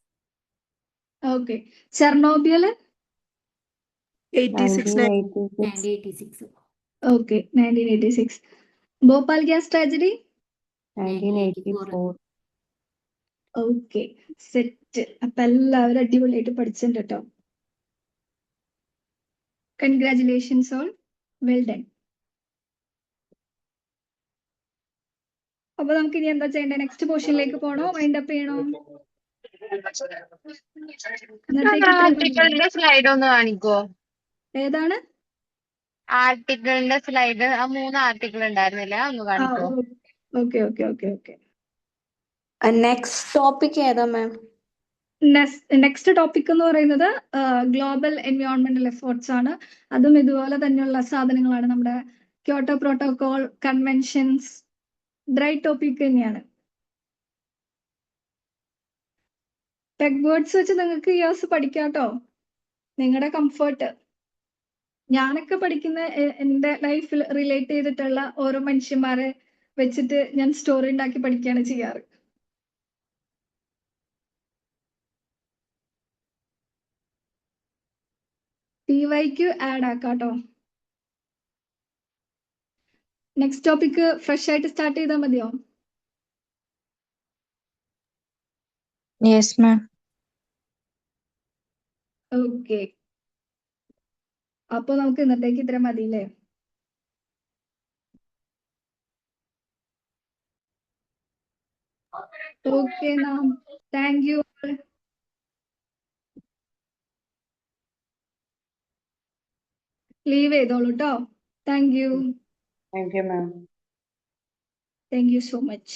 Okay. Chernobyl 86. 1986. Okay 1986. Bhopal gas tragedy 1984. Okay, set. അപ്പൊ എല്ലാവരും അടിപൊളിയായിട്ട് പഠിച്ചിട്ടുണ്ട് കേട്ടോ. Congratulations all, well done. അപ്പൊ നമുക്ക് ഇനി എന്താ ചെയ്യേണ്ടത്? നെക്സ്റ്റ് പോർഷനിലേക്ക് പോണോ, വൈൻഡ് അപ്പ് ചെയ്യണോ? ആർട്ടിക്കിളിന്റെ സ്ലൈഡ് ഒന്ന് കാണിക്കോ? ഏതാണ് ആർട്ടിക്കിളിന്റെ സ്ലൈഡ്? ആ 3 ആർട്ടിക്കിൾ ഉണ്ടായിരുന്നില്ല, ഒന്ന് കാണിക്കോ? ഓക്കെ. നെക്സ്റ്റ് ടോപ്പിക് ഏതാ മാം? നെക്സ്റ്റ് ടോപ്പിക് എന്ന് പറയുന്നത് ഗ്ലോബൽ എൻവയോൺമെന്റൽ എഫേർട്സ് ആണ്. അതും ഇതുപോലെ തന്നെയുള്ള സാധനങ്ങളാണ്. നമ്മുടെ Kyoto protocol, conventions, dry topic തന്നെയാണ്. ടെക് വേർഡ്സ് വെച്ച് നിങ്ങൾക്ക് ഇയേഴ്സ് പഠിക്കാട്ടോ, നിങ്ങളുടെ കംഫർട്ട്. ഞാനൊക്കെ പഠിക്കുന്ന എൻ്റെ ലൈഫിൽ റിലേറ്റ് ചെയ്തിട്ടുള്ള ഓരോ മനുഷ്യന്മാരെ വെച്ചിട്ട് ഞാൻ സ്റ്റോറി ഉണ്ടാക്കി പഠിക്കുകയാണ് ചെയ്യാറ്. PYQ ആഡ് ആക്കാട്ടോ. നെക്സ്റ്റ് ടോപ്പിക് ഫ്രഷ് ആയിട്ട് സ്റ്റാർട്ട് ചെയ്താൽ മതിയോ? Yes, ma'am. ഓക്കെ. അപ്പൊ നമുക്ക് ഇന്നത്തേക്ക് ഇത്ര മതിയില്ലേ? Okay, thank you. ലീവ് ചെയ്തോളൂ കേട്ടോ. Thank you. Thank you, ma'am. Thank you so much.